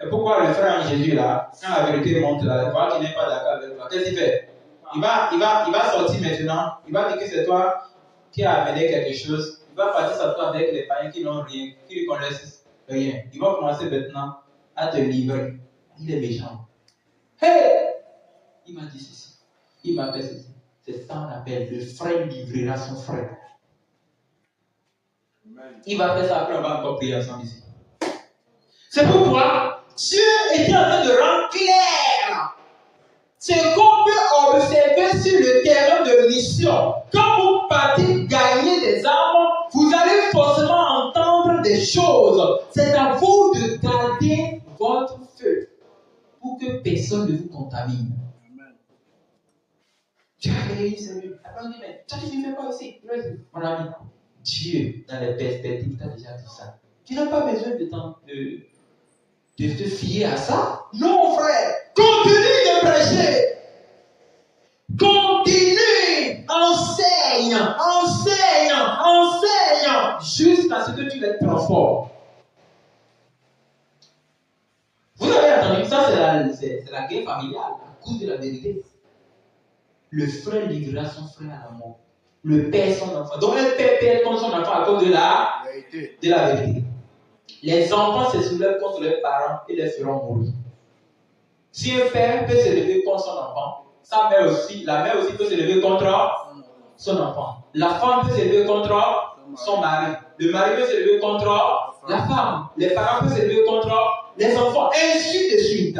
Et pourquoi le frère en Jésus là, quand la vérité monte là, il voit qu'il n'est pas d'accord avec toi, qu'est-ce qu'il fait? Il va sortir maintenant, il va dire que c'est toi qui as amené quelque chose, il va partir s'asseoir avec les païens qui n'ont rien, qui ne connaissent rien. Il va commencer maintenant à te livrer. Il est méchant. Hey! Il m'a dit ceci, il m'a fait ceci. C'est ça qu'on appelle le frère livrera son frère. Il va faire ça, après on va encore prier ensemble ici. C'est pourquoi Dieu était en train de rendre clair ce qu'on peut observer sur le terrain de mission. Quand vous partez gagner des armes, vous allez forcément entendre des choses. C'est à vous de garder votre feu pour que personne ne vous contamine. Tu as réussi, Seigneur. Après on dit, mais tu ne fais pas aussi. Mon ami, Dieu, dans les perspectives, t'a déjà dit ça. Tu n'as pas besoin de te fier à ça. Non, frère. Continue de prêcher. Continue. Enseigne. Jusqu'à ce que tu les transformes. Vous avez entendu, ça c'est la guerre familiale, à cause de la vérité. Le frère livrera son frère à la mort. Le père son enfant. Donc un père perd contre son enfant à cause de la vérité. Les enfants se soulèvent contre leurs parents et les feront mourir. Si un père peut se lever contre son enfant, la mère aussi peut se lever contre son enfant. La femme peut s'élever contre son mari. Le mari peut s'élever contre la femme. Les parents peuvent s'élever contre les enfants. Ainsi de suite.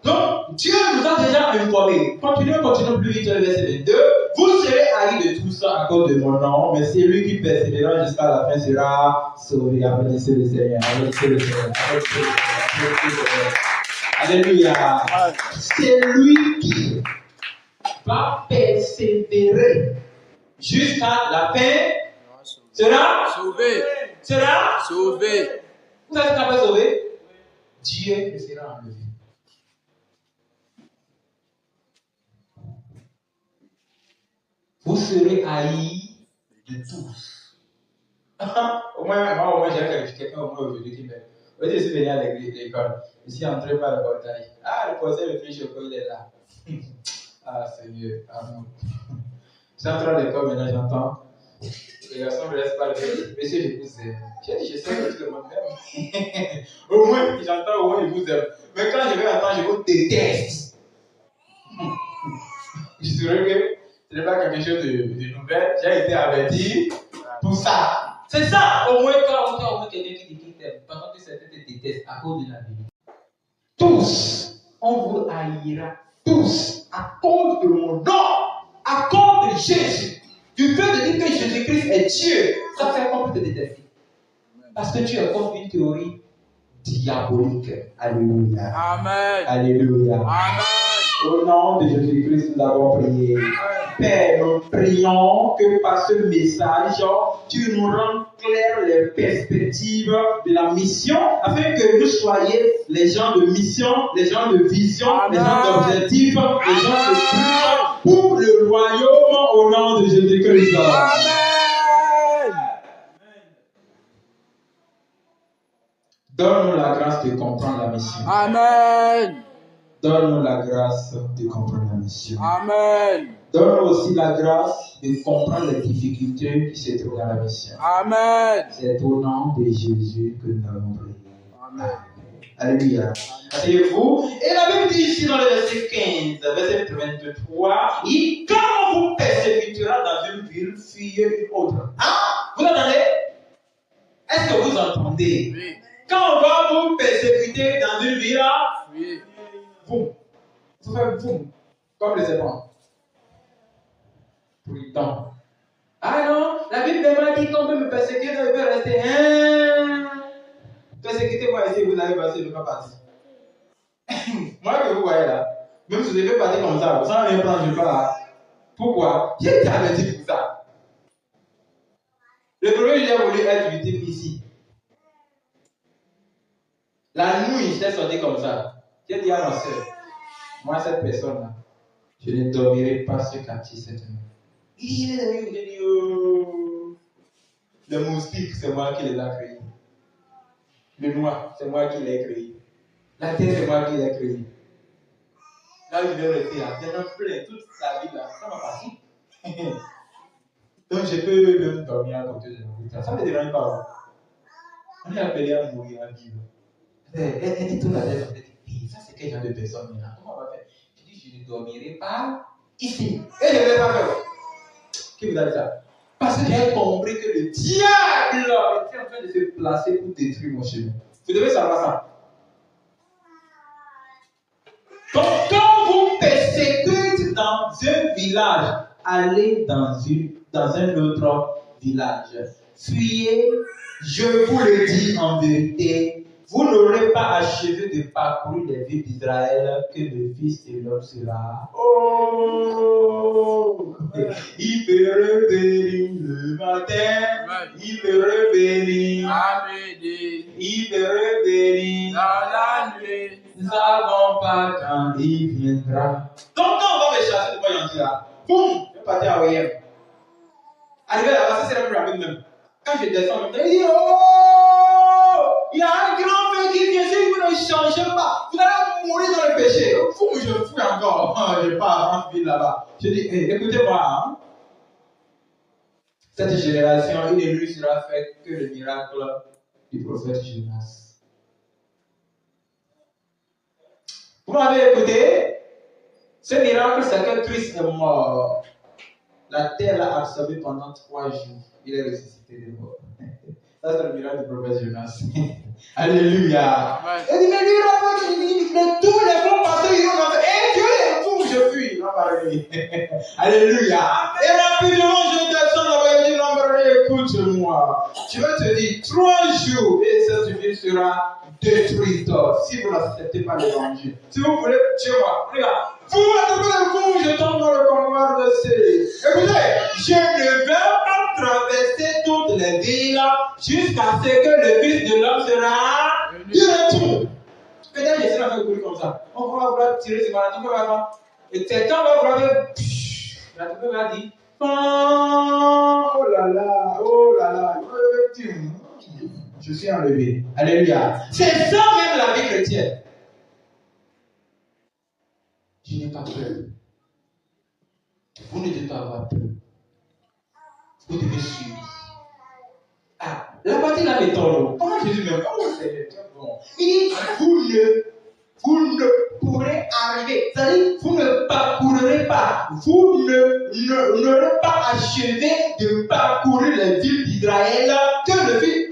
Donc, Dieu nous a déjà informés. Continuons plus vite le verset 22. Vous serez haïs de tout ça à cause de mon nom, mais c'est lui qui persévérera jusqu'à la fin sera sauvé. Applaudissez le Seigneur. Applaudissez le Seigneur. Applaudissez le Seigneur. Alléluia. C'est lui qui va persévérer jusqu'à la fin. Sera sauvé. Sera Sauvé. Vous savez ce qu'on va sauver? Dieu le sera enlevé. Vous serez haïs de tous. Au moins, j'ai quelqu'un aujourd'hui qui m'aime. Aujourd'hui, je suis venu à l'école. Je suis entré par le portail. Ah, le professeur le plus choqué, il est là. Ah, Seigneur, amour. Je suis entré à l'école, maintenant j'entends. Les garçons ne me laissent pas le faire. Monsieur, je vous aime. J'ai dit, je sais que tout le monde m'aime. Au moins, j'entends, au moins, je vous aime. Mais quand je vais entendre, je vous déteste. Je dirais que ce n'est pas quelque chose de nouvel. J'ai été averti pour ça. C'est ça. Au moins, quand quelqu'un qui t'aime, pendant que certains te détestent à cause de la vie. Tous, on vous haïra. Tous, à cause de mon nom, à cause de Jésus. Du fait de dire que Jésus-Christ est Dieu, ça fait qu'on peut te détester. Parce que tu es contre une théorie diabolique. Alléluia. Amen. Alléluia. Amen. Au nom de Jésus-Christ, nous avons prié. Père, nous prions que par ce message, tu nous rendes clair les perspectives de la mission, afin que nous soyons les gens de mission, les gens de vision, les gens d'objectifs, les gens de but pour le royaume au nom de Jésus-Christ. Amen. Donne-nous la grâce de comprendre la mission. Amen. Donne-nous la grâce de comprendre la mission. Amen. Donne-nous aussi la grâce de comprendre les difficultés qui se trouvent dans la mission. Amen. C'est au nom de Jésus que nous avons prié. Amen. Alléluia. Asseyez-vous. Et la Bible dit ici dans le verset 15, verset 23, quand on vous persécutera dans une ville, fuyez une autre. Hein? Vous entendez? Est-ce que vous entendez? Oui. Quand on va vous persécuter dans une ville, Oui. boum. Vous faites boum. Comme le serpent. Prudent. Ah non, la Bible m'a dit qu'on peut me persécuter, je peux rester. Persécutez-moi ici, vous n'allez pas, je ne vais pas partir. Moi que vous voyez là, même si je devais partir comme ça, sans rien prendre, je pars. Pourquoi? J'ai été averti pour ça. Le premier, j'ai voulu être du type ici. La nuit, j'étais sorti comme ça. J'ai dit à ma soeur, moi, cette personne-là, je ne dormirai pas sur quartier cette nuit. Il dit, oh, le moustique, c'est moi qui les a créés. Le noir, c'est moi qui l'ai créé. La terre, c'est moi qui l'ai créé. Là, je vais rester là. Il y en a plein, toute la vie là. Ça m'a parti. Donc, je peux même dormir à côté de la route. Ça ne me dérange pas. On est appelé à mourir, à vivre. Elle dit tout la tête. Elle dit, ça, c'est quel genre de personne là? Comment on va faire? Je dis, je ne dormirai pas ici. Et je ne vais pas faire. Qui vous a dit ça? Parce que j'ai compris que le diable était en train de se placer pour détruire mon chemin. Vous devez savoir ça. Donc, quand vous persécutez dans un village, allez dans un autre village. Fuyez, je vous le dis en vérité, vous n'aurez pas achevé de parcourir les villes d'Israël que le Fils de l'homme sera. Oh! Il peut revenir le matin, il peut revenir à midi, il peut revenir dans la nuit. Nous ne savons pas quand il viendra. Donc, quand on va me chasser de voyants là, boum, je vais partir à OEM. Arrivé là-bas, ça c'est la plus rapide même. Quand je descends, je dis, oh, il y a un grand feu qui vient, si vous ne changez pas, vous allez mourir dans le péché. Fou, je fous encore. Je pars en ville là-bas. Je dis, hey, écoutez-moi, hein. Cette génération, il ne lui sera fait que le miracle du prophète Jonas. Vous m'avez écouté? Ce miracle, c'est que Christ est mort. La terre l'a absorbé pendant 3 jours. Il est ressuscité des morts. Ça, c'est le miracle du prophète Jonas. Alléluia. Amen. Il dit, mais lui, mais tous les bons pasteurs, ils ont fait, eh, Dieu est fou, je fuis. Non, pas lui. Alléluia. Et rapidement, je descends là-bas et dis, non, mais écoute-moi. Je vais te dire, 3 jours, et cette vie sera détruite. Si vous n'acceptez pas l'évangile. Si vous voulez, chez moi, regarde. Vous m'attendez le fond, je tombe dans le couloir de ces. Écoutez, je ne vais pas traverser toutes les villes jusqu'à ce que le Fils de l'homme sera du retour. Peut-être que je suis en train de courir comme ça. On va vouloir tirer ce matin, on va voir. Et quelqu'un va vouloir faire. La troupe va dire. Oh là là, je suis enlevé. Alléluia. C'est ça même la vie chrétienne. Je n'ai pas peur. Vous ne devez pas avoir peur. Vous devez suivre. Ah, la partie là est en comment Jésus me dit, comment c'est bon. Il dit, vous ne pourrez arriver. C'est-à-dire, vous ne parcourrez pas. Vous n'aurez pas achevé de parcourir les villes d'Israël que les villes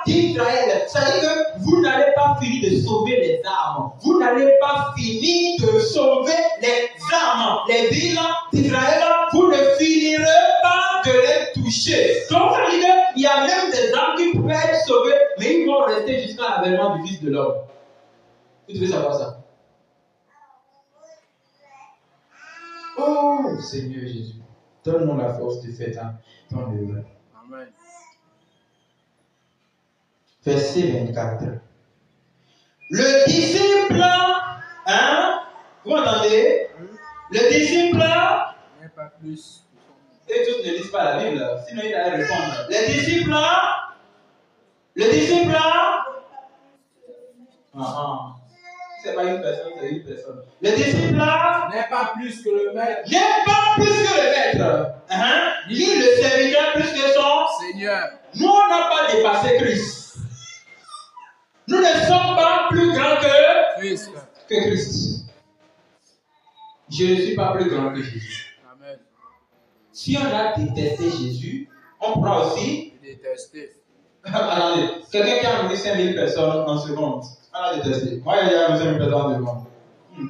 d'Israël. C'est-à-dire que vous n'allez pas finir de sauver les âmes. Vous n'allez pas finir de sauver les âmes. Les villes d'Israël, vous ne finirez pas de les toucher. Donc, ça veut dire qu'il y a même des âmes qui peuvent être sauvées, mais ils vont rester jusqu'à l'avènement du Fils de l'homme. Vous devez savoir ça. Oh Seigneur Jésus, donne-nous la force de faire ton œuvre. Amen. Verset 24. Le disciple, hein? Vous entendez? Le disciple, N'est pas plus. et tous ne lisent pas la Bible, sinon il allait répondre. Le disciple, c'est pas une personne, c'est une personne. Le disciple N'est pas plus que le maître. n'est pas plus que le maître. Ni le serviteur plus que son Seigneur. Nous, on n'a pas dépassé Christ. Nous ne sommes pas plus grands que Christ. Christ. Je ne suis pas plus grand que Jésus. Amen. Si on a détesté Jésus, on pourra aussi Détester. attendez, quelqu'un qui a nourri 5000 personnes en seconde, on a détesté. Moi, il y a nourri 5000 personnes en seconde.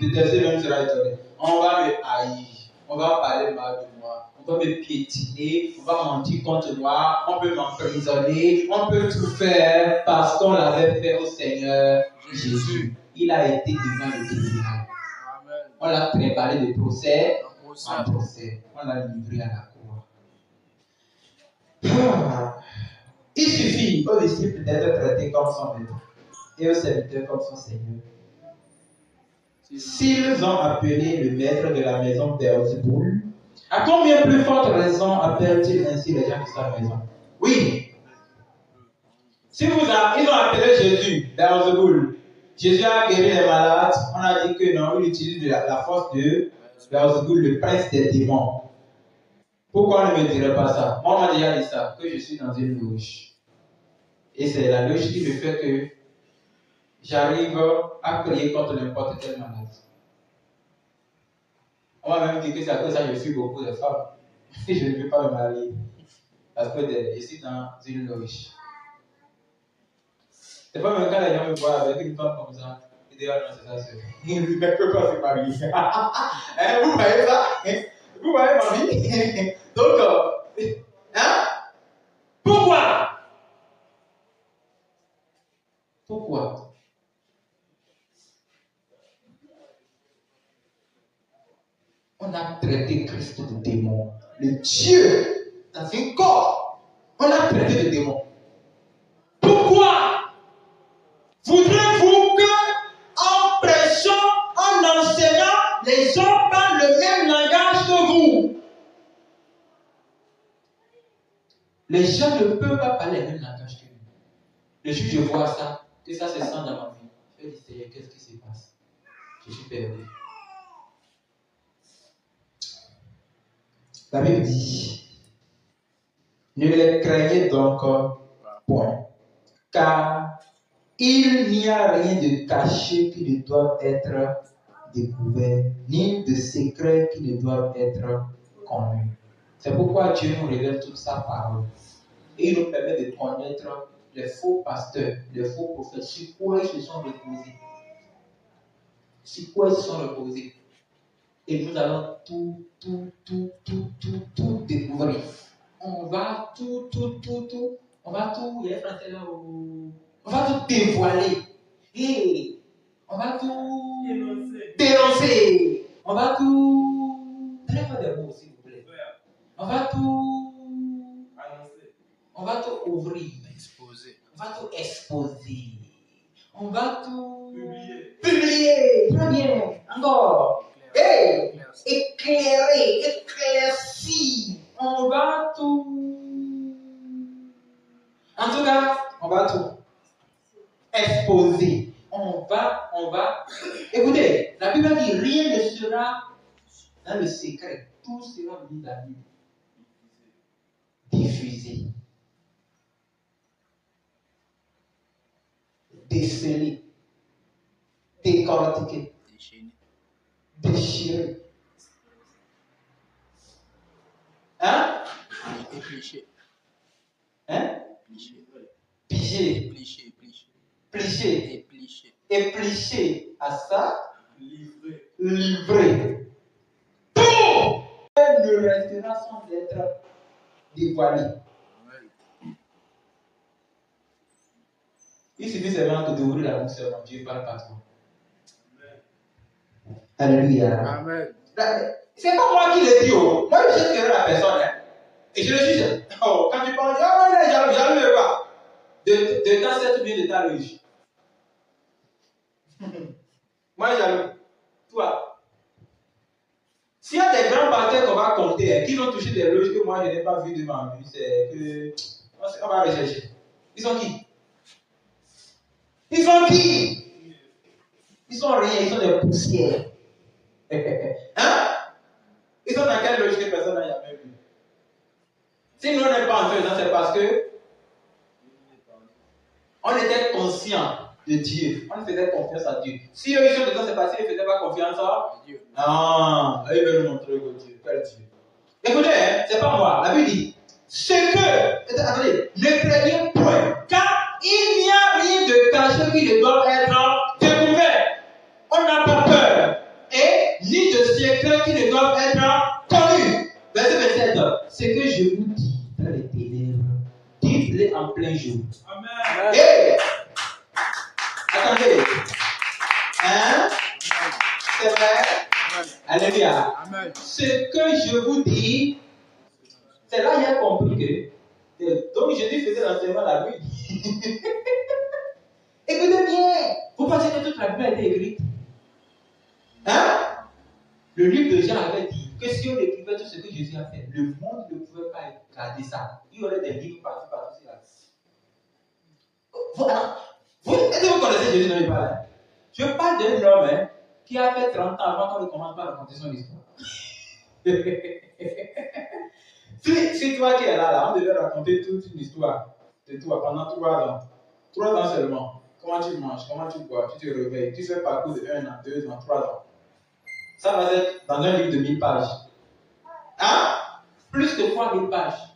Détester même sera étonné. On va me haïr, on va parler mal de moi, on va me piétiner, on va mentir contre moi, on peut m'emprisonner, on peut tout faire parce qu'on l'avait fait au Seigneur Jésus. Il a été devant le tribunal. Amen. On l'a préparé de procès Un en procès. procès. On l'a livré à la cour. Il suffit aux disciples d'être traités comme son maître et aux serviteurs comme son Seigneur. S'ils ont appelé le maître de la maison Beelzéboul, à combien plus forte raison appellent-ils ainsi les gens de sa maison? Oui. Si ils ont appelé Jésus Beelzéboul, Jésus a guéri les malades, on a dit que non, il utilise la force de Beelzéboul, le prince des démons. Pourquoi on ne me dirait pas ça? Moi, on m'a déjà dit ça, que je suis dans une loge. Et c'est la loge qui me fait que j'arrive à prier contre n'importe quelle maladie. On m'a même dit que c'est à cause de ça que je suis beaucoup de femmes. Et je ne veux pas me marier. Parce que je suis dans une loge. Des fois, même quand les gens me voient avec une femme comme ça, ils disent, ah non, c'est ça, c'est. Ils ne peuvent pas se marier. Vous voyez ça? Vous voyez ma vie? Donc, hein? Pourquoi? Pourquoi? On a traité Christ de démon. Le Dieu dans un corps. On a traité de démon. Pourquoi? Voudrez-vous que, en prêchant, en enseignant, les gens parlent le même langage que vous? Les gens ne peuvent pas parler le même langage que nous. Le jour où je vois ça, que ça se sent dans ma vie, je vais dire, Seigneur, qu'est-ce qui se passe? Je suis perdu. La Bible dit, ne les craignez donc point, car il n'y a rien de caché qui ne doit être découvert, ni de secret qui ne doit être connu. C'est pourquoi Dieu nous révèle toute sa parole. Et il nous permet de connaître les faux pasteurs, les faux prophètes, sur quoi ils se sont reposés. Sur quoi ils se sont reposés. Et nous allons tout découvrir. On va tout, on va tout, il y a un français là où on va tout dévoiler. Et on va tout dénoncer. On va tout. Donnez-moi des mots, s'il vous plaît. On va tout annoncer. On va tout ouvrir. Exposé. On va tout exposer. On va tout publier. Très bien. Encore. Hey, éclairer, éclaircir. On va tout. En tout cas, on va tout exposer. On va. Écoutez, la Bible dit rien ne sera dans le secret. Tout sera mis à nu. Diffusé. Décelé. Décortiqué. Déchiré. Hein? Épluché. Hein? Pliché. Pigé. Pliché. Pliché. Épluché. Épluché. À ça? Livré. Livré. Tout ne restera sans être dévoilé. Il suffit seulement d'ouvrir la bouche seulement. Dieu parle pas trop. Alléluia. Amen. C'est pas moi qui le dis. Oh. Moi, je sais que la personne. Hein. Et je le juge. Oh, quand tu parles, ah, non, j'arrive pas. De ta cette bien de ta loge. Moi, j'arrive. Toi. S'il y a des grands pasteurs qu'on va compter, hein, qui ont touché des loges que moi, je n'ai pas vu devant lui, c'est que. On va rechercher. Ils sont qui? Ils sont qui? Ils sont rien, ils sont des poussières. Hein? Ils sont dans quelle loge que personne n'a jamais vu? Si nous n'est pas entrés dedans, c'est parce que on était conscient de Dieu. On faisait confiance à Dieu. Si eux ils sont dedans, c'est parce qu'ils ne faisaient pas confiance à Dieu. Ah, ils veulent nous montrer que Dieu, Père Dieu. Écoutez, hein, c'est pas moi. La Bible dit ce que, attendez, ne craignez point, car il n'y a rien de caché qui ne doit être découvert. On n'a pas peur. Et ni de secrets qui ne doivent être connus. Verset 27. Ce que je vous dis dans les ténèbres, dites-le en plein jour. Amen. Hey! Attendez. Hein? C'est vrai? Alléluia. Amen. Ce que je vous dis, c'est là qu'il a compris que. Donc Jésus faisait l'enseignement la nuit. Écoutez bien. Vous pensez que toute la Bible a été écrite? Hein? Le livre de Jean avait dit que si on écrivait tout ce que Jésus a fait, le monde ne pouvait pas garder ça. Il y aurait des livres partout là. Est-ce que vous connaissez Jésus dont il parle? Je parle d'un homme qui a fait 30 ans avant qu'on ne commence pas à raconter son histoire. Si toi qui es là, on devait raconter toute une histoire de toi pendant 3 ans. 3 ans seulement. Comment tu manges, comment tu bois, tu te réveilles, tu fais parcours de 1 an, 2 ans, 3 ans. Ça va être dans un livre de 1000 pages. Hein? Plus de 3000 pages.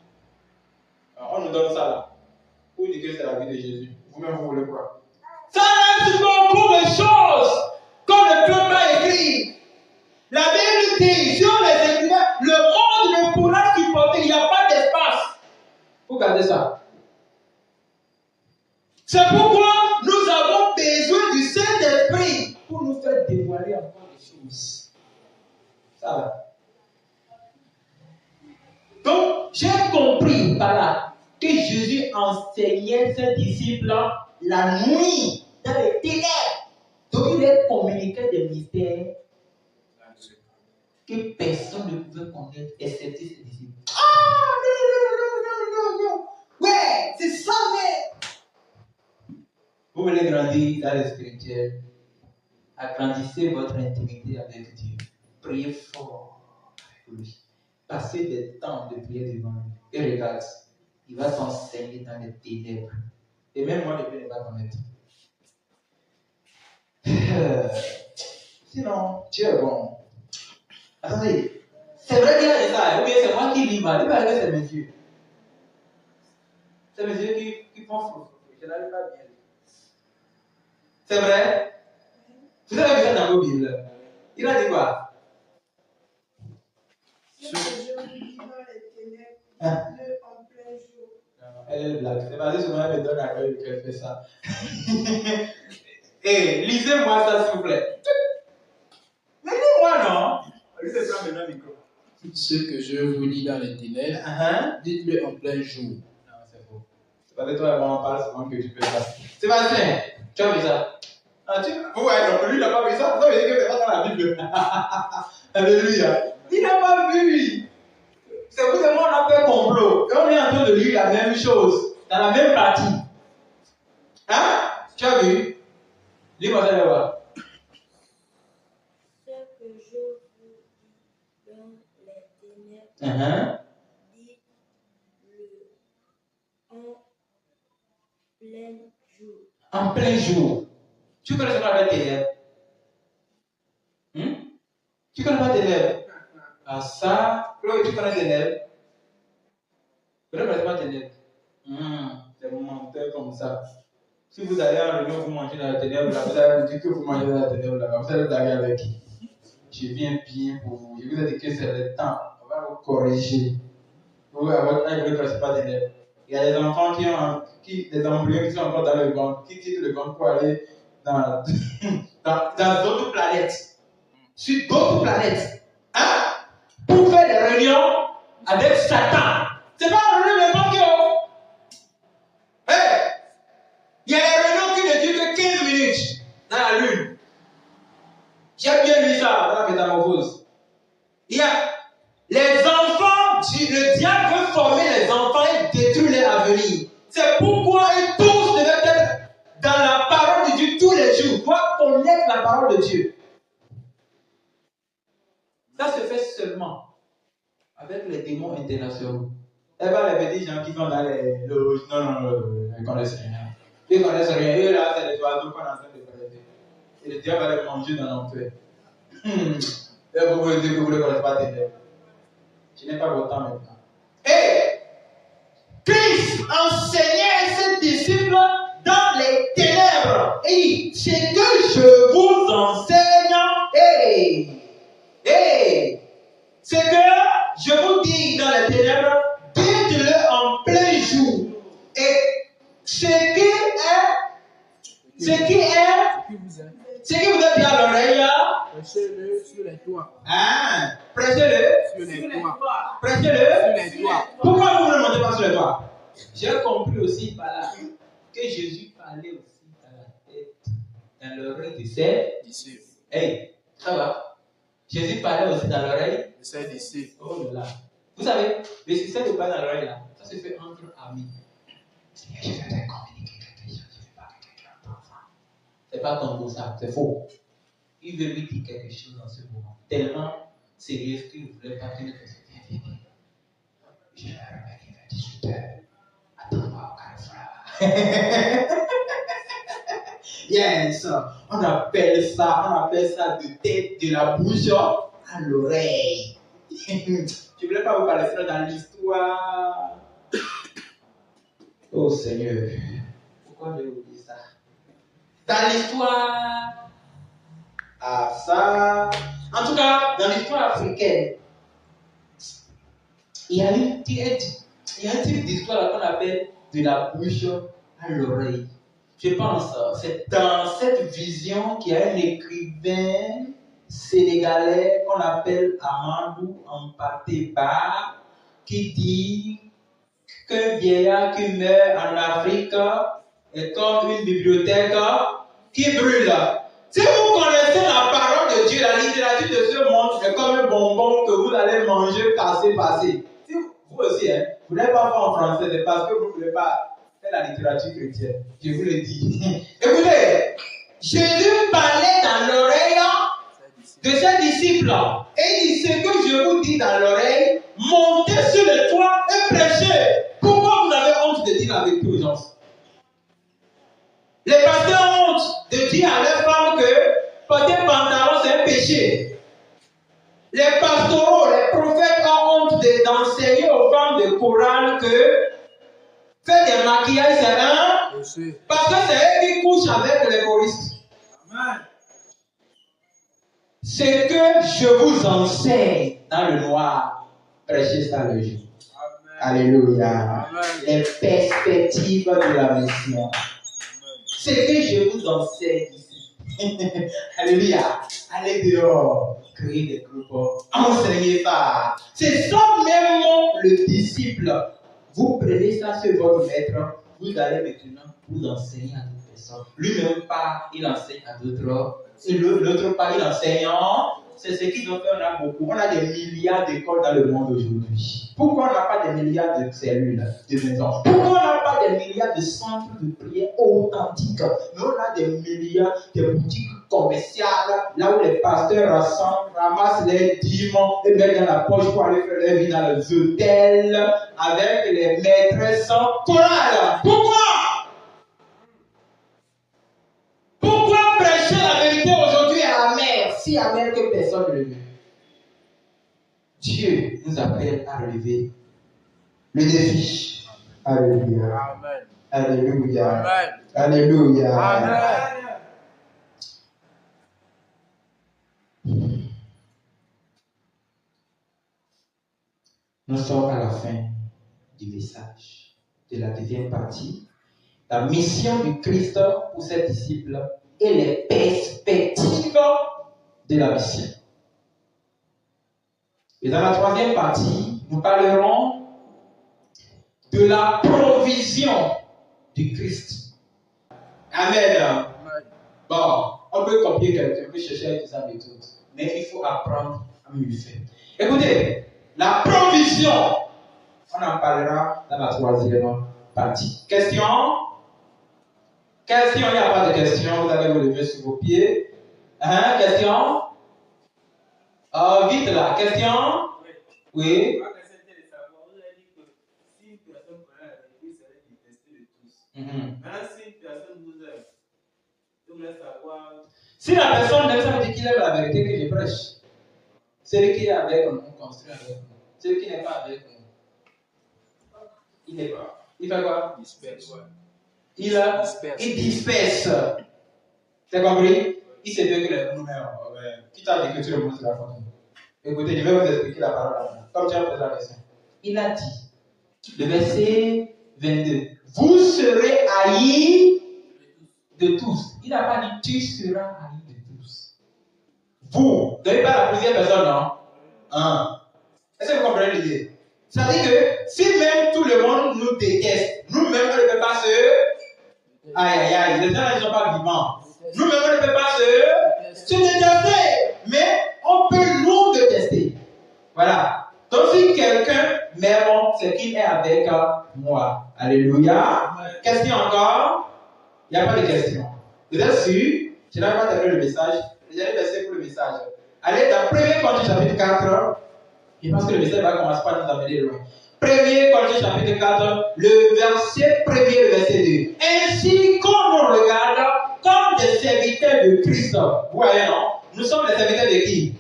Alors, on nous donne ça là. Pour dire que c'est la vie de Jésus. Vous-même, vous voulez quoi? Ça reste beaucoup de choses qu'on ne peut pas écrire. La Bible dit, si on les écrivait, le monde ne pourra supporter, il n'y a pas d'espace. Vous regardez ça. C'est pourquoi nous avons besoin du Saint-Esprit pour nous faire dévoiler encore des choses. Ça va. Donc, j'ai compris par là que Jésus enseignait ses disciples la nuit, dans les ténèbres. Donc, il leur communiquait des mystères que personne ne pouvait connaître, excepté ses disciples. Ah, non. Ouais, c'est ça, mais. Vous voulez grandir dans les spirituels, agrandissez votre intimité avec Dieu. Priez fort avec lui. Passez des temps de prière devant lui. Et regarde, il va t'enseigner dans les ténèbres. Et même moi, je ne peux pas connaître. Sinon, Dieu est bon. Attendez, C'est vrai qu'il a dit ça, ou bien c'est moi qui lis mal, il va dire que c'est mes yeux. C'est mes yeux qui font fou. Je n'arrive pas bien. C'est vrai? Vous avez vu ça dans vos Bibles? Il a dit quoi? Ce que je vous dis dans les ténèbres, Hein? dites-le en plein jour. Non, elle est une blague. C'est parce que souvent elle me donne à l'œil qu'elle fait ça. Hé, lisez-moi ça s'il vous plaît. Mais dis-moi non. Lui, c'est pas maintenant le micro. Ce que je vous dis dans les ténèbres, dites-le en plein jour. Non, c'est faux. C'est parce que toi, on en parle souvent que tu fais ça. Sébastien, tu as vu ça? Ah, ouais, donc lui, il n'a pas vu ça. Ça veut dire que c'est pas dans la Bible. Alléluia. Il n'a pas vu. C'est vous et moi, on a fait complot. Et on est en train de lire la même chose, dans la même partie. Hein? Tu as vu? Lis-moi ça là-bas. Ce que je vous dis dans les ténèbres, dites-le en plein jour. En plein jour. Tu connais ce qu'on appelle tes lèvres? Tu connais pas tes lèvres? Ah ça, Chloé, tu connais tes lèvres? Tu ne connais pas tes lèvres? C'est un menteur comme ça. Si vous allez en réunion, vous mangez dans la ténèbre, là, vous allez vous dire que vous mangez dans la ténèbre, là, vous allez blaguer avec qui? Je viens bien pour vous. Je vous ai dit que c'est le temps. On va vous corriger. Vous, à votre âge, vous ne connaissez pas tes lèvres. Il y a des enfants des embryons qui sont encore dans le ventre, qui quittent le ventre pour aller dans d'autres planètes. Sur d'autres planètes. Hein? Pour faire des réunions avec Satan. C'est pas un réunion de banque. Hey! Il y a des réunions qui ne durent que 15 minutes dans la lune. J'ai bien lu ça dans la métamorphose. Il y a les enfants, le diable veut former les enfants et détruire leur avenir. C'est pourquoi ils tous devaient être dans la parole de Dieu tous les jours. Ils doivent connaître la parole de Dieu. Ça se fait seulement avec les démons internationaux. Et pas les petits gens qui sont dans les loges. Non, ils ne connaissent rien. Ils ne connaissent rien. Et là, c'est les oiseaux qu'on est en train de prêter. Et le diable va les manger dans l'enfer. Et vous pouvez dire que vous ne connaissez pas tes lèvres. Je n'ai pas votre temps maintenant. Et Christ enseignait ses disciples dans les ténèbres. Et ce que je vous enseigne, ce que je vous dis dans les ténèbres, dites-le en plein jour. Et ce qui vous est dit à l'oreille là, Prêchez-le sur les toits. Prêchez-le Sur les toits. Prêchez-le Sur les toits. Pourquoi vous ne montez pas sur les toits? J'ai compris aussi par là que Jésus parlait aussi dans la tête, dans l'oreille de ses Disciples. Hey, ça va? Jésus parlait aussi dans l'oreille De ses disciples. Oh là là. Vous savez, le système de parler dans l'oreille là, ça se fait entre amis. Je vais faire communiquer quelque chose, je ne vais pas que quelqu'un entende. C'est pas comme ça, c'est faux. Il veut lui dire quelque chose dans ce moment. Tellement sérieux qu'il ne voulait pas qu'il ne fasse rien. Je vais revenir à 18h. Attends-moi au Carrefour. Yes, on appelle ça de tête, de la bouche à l'oreille. Je ne voulais pas vous parler ça dans l'histoire. Oh Seigneur, pourquoi je vous dis ça? Dans l'histoire. Ah ça. En tout cas, dans l'histoire africaine, il y a un type d'histoire qu'on appelle de la bouche à l'oreille. Je pense, c'est dans cette vision qu'il y a un écrivain sénégalais qu'on appelle Amadou Hampâté-Bâ qui dit qu'un vieillard qui meurt en Afrique est comme une bibliothèque qui brûle. Si vous connaissez la parole de Dieu, la littérature de ce monde est comme un bonbon que vous allez manger, passer. Si vous aussi, vous n'avez pas fait en français, c'est parce que vous ne voulez pas faire la littérature chrétienne. Je vous le dis. Écoutez, Jésus parlait dans l'oreille de ses disciples. Et il dit, ce que je vous dis dans l'oreille, montez sur le toit et prêchez. Pourquoi vous avez honte de dire la vérité aux gens? Les pasteurs ont honte de dire à leurs femmes que porter pantalon c'est un péché. Les pastoraux, les prophètes prophètes ont honte d'enseigner aux femmes de chorale que faire des maquillages, c'est un. Parce que c'est eux qui couchent avec les choristes. Amen. Ce que je vous enseigne dans le noir, prêchez ça le jour. Alléluia. Amen. Les perspectives de la mission. Ce que je vous enseigne ici. Alléluia. Allez dehors, créez des groupes, enseignez ça. C'est ça même le disciple. Vous prenez ça sur votre maître, vous allez maintenant vous enseigner à d'autres personnes. Lui-même pas, il enseigne à d'autres. Et l'autre part, il enseigne. C'est ce qu'ils ont fait, on a beaucoup. On a des milliards d'écoles dans le monde aujourd'hui. Pourquoi on n'a pas des milliards de cellules, de maisons? Pourquoi on n'a pas des milliards de centres de prière authentiques? Mais on a des milliards de boutiques commerciales, là où les pasteurs rassemblent, ramassent les dîmes et mettent dans la poche pour aller faire leur vie dans les hôtels avec les maîtresses chorales. Pourquoi? Pourquoi prêcher la vérité aujourd'hui à la mer, si amère que personne ne le veut? Dieu nous appelle à relever le défi. Alléluia. Amen. Alléluia. Amen. Alléluia. Amen. Nous sommes à la fin du message de la deuxième partie. La mission du Christ pour ses disciples et les perspectives de la mission. Et dans la troisième partie, nous parlerons de la provision du Christ. Amen. Bon, on peut copier quelqu'un, on peut chercher avec sa méthode, mais il faut apprendre à mieux faire. Écoutez, la provision, on en parlera dans la troisième partie. Question? Question, il n'y a pas de question, vous allez vous lever sur vos pieds. Question? Vite là, question? Oui. Ma question était de savoir, vous avez dit que si une personne connaît la vérité, ça va être détesté de tous. Maintenant, si une personne vous aime, vous voulez savoir. Si la personne aime, ça veut dire qu'il aime la vérité que je prêche. Celui qui est avec nous, construit avec nous. Celui qui n'est pas avec nous, il n'est pas. Il fait quoi? Disperse. Il disperse. C'est compris? Il se dit que les nous-mêmes, qui t'a dit que tu le montres la photo? Écoutez, je vais vous expliquer la parole là. Comme tu as posé la question. Il a dit, le verset 22, vous serez haïs de tous. Il n'a pas dit, tu seras haï de tous. Vous, vous n'avez pas la plusieurs personnes, non? Est-ce que vous comprenez l'idée? C'est-à-dire que si même tout le monde nous déteste, nous-mêmes on ne peut pas se. Aïe, les gens ne sont pas vivants. Nous-mêmes on ne peut pas se détester. Mais on peut nous détester. Voilà. Donc si quelqu'un m'aime, c'est qu'il est avec moi. Alléluia. Question encore? Il n'y a pas de question. Vous êtes sûr? Je n'ai pas terminé le message. J'ai laissé pour le message. Allez dans 1 Corinthiens chapitre 4. Je pense que le message va commencer par nous amener loin. 1 Corinthiens chapitre 4, le verset 1er, le verset 2. Ainsi qu'on nous regarde comme des serviteurs de Christ. Vous voyez, non? Nous sommes les serviteurs de qui?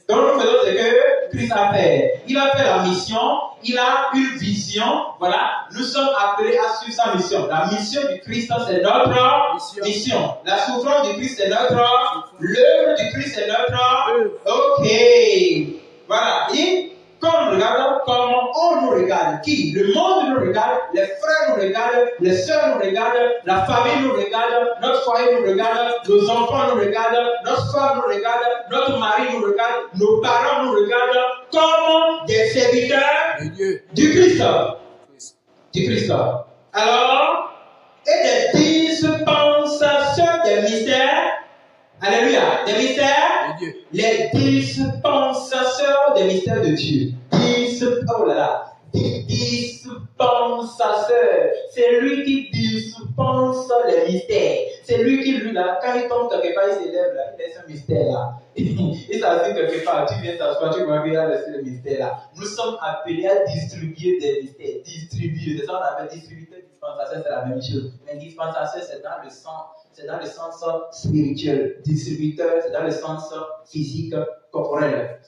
Donc nous faisons ce que Christ a fait. Il a fait la mission, il a une vision. Voilà, nous sommes appelés à suivre sa mission. La mission du Christ, c'est notre mission. La souffrance du Christ, c'est notre. L'œuvre du Christ, c'est notre. Ok. Voilà. Et quand on regarde, comment on nous regarde? Qui? Le monde nous regarde, les frères nous regardent, les soeurs nous regardent, la famille nous regarde, notre foyer nous regarde, nos enfants nous regardent, notre femme nous regarde, notre mari nous regarde, nos parents nous regardent comme des serviteurs du Christ. Du Christ. Alors, et des dispensateurs des mystères. Alléluia. Des mystères. Les dispensateurs des mystères de Dieu. Oh là là. Dispensateur. C'est lui qui dispense les mystères. C'est lui qui, lui, là, quand il tombe quelque part, il s'élève là, il laisse un mystère là. Il s'assied quelque part, tu viens t'asseoir, tu vois qu'il a laissé le mystère là. Nous sommes appelés à distribuer des mystères. Distribuer. C'est ça qu'on appelle distributeur, dispensateur, c'est la même chose. Mais dispensateur, c'est dans le sens c'est dans le sens spirituel. Distributeur, c'est dans le sens physique, corporel,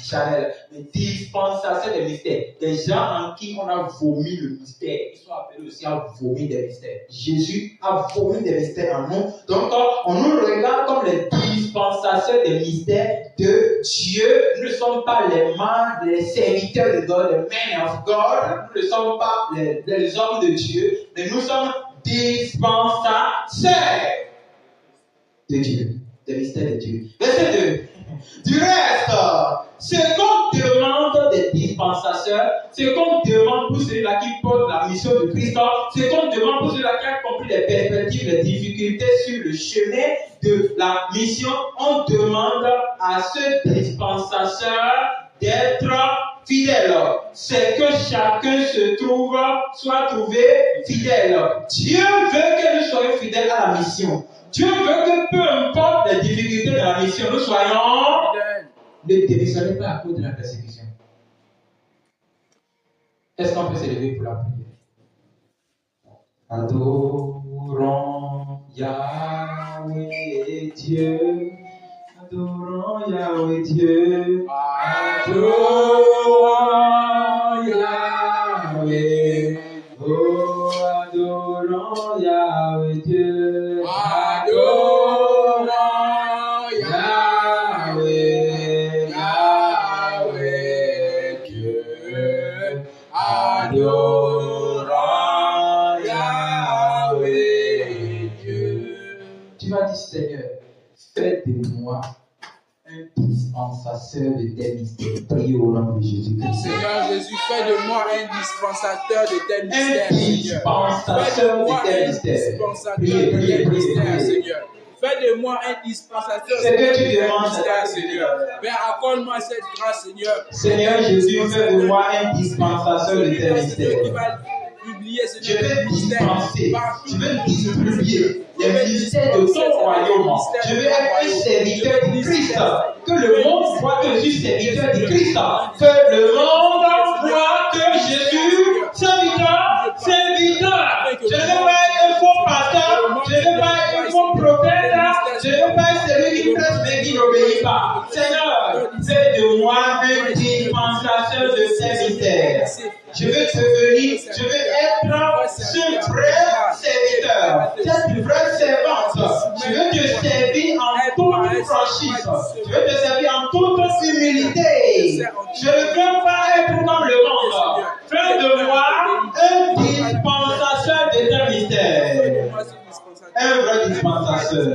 charnel. Mais dispensateur des mystères. Des gens en qui on a vomi le mystère. Ils sont appelés aussi à vomir des mystères. Jésus a vomi des mystères en nous. Donc, on nous regarde comme les dispensateurs des mystères de Dieu. Nous ne sommes pas les membres, les serviteurs de God, les men of God. Nous ne sommes pas les hommes de Dieu, mais nous sommes dispensateurs de Dieu, des mystères de Dieu. Verset 2. Du reste, ce qu'on demande des dispensateurs, ce qu'on demande pour celui-là qui porte la mission de Christ, ce qu'on demande pour celui-là qui a compris les perspectives, les difficultés sur le chemin de la mission, on demande à ce dispensateur d'être fidèle. C'est que chacun soit trouvé fidèle. Dieu veut que nous soyons fidèles à la mission. Dieu veut que peu importe les difficultés de la mission, nous soyons. Ne démissionnez pas à cause de la persécution. Est-ce qu'on peut s'élever pour la prière? Adorons Yahweh Dieu. Adorons Yahweh Dieu. Adorons Yahweh. Oh, adorons Yahweh Dieu. Adorons Yahweh. Yahweh Dieu. Adorons Yahweh Dieu. Tu vas dire, Seigneur, fais de moi un dispensateur de tes mystères. Priez au nom de Jésus-Christ. Seigneur Jésus, fais de moi un dispensateur de tes mystères. Un dispensateur de tes mystères. Priez, Seigneur. Fais de moi un dispensateur de tes mystères, Seigneur. Père, accorde-moi cette grâce, Seigneur. Seigneur Jésus, fais de moi un dispensateur de tes mystères. Je veux dispenser, je veux distribuer les mystères de ton royaume. Je veux être un serviteur de Christ. Que le monde voit que je suis serviteur de Christ. Que le monde voit que je suis serviteur. Je ne veux pas être un faux pasteur. Je ne veux pas être un faux prophète. Je ne veux pas être celui qui prêche mais qui n'obéit pas. Seigneur, fais de moi un dispensateur de tes mystères. Je veux devenir, je veux être ce vrai serviteur, cette vraie servante. Je veux te servir en toute franchise. Je veux te servir en toute humilité. Je ne veux pas être comme le monde. Fais de moi un dispensateur de tes mystères. Un vrai dispensateur.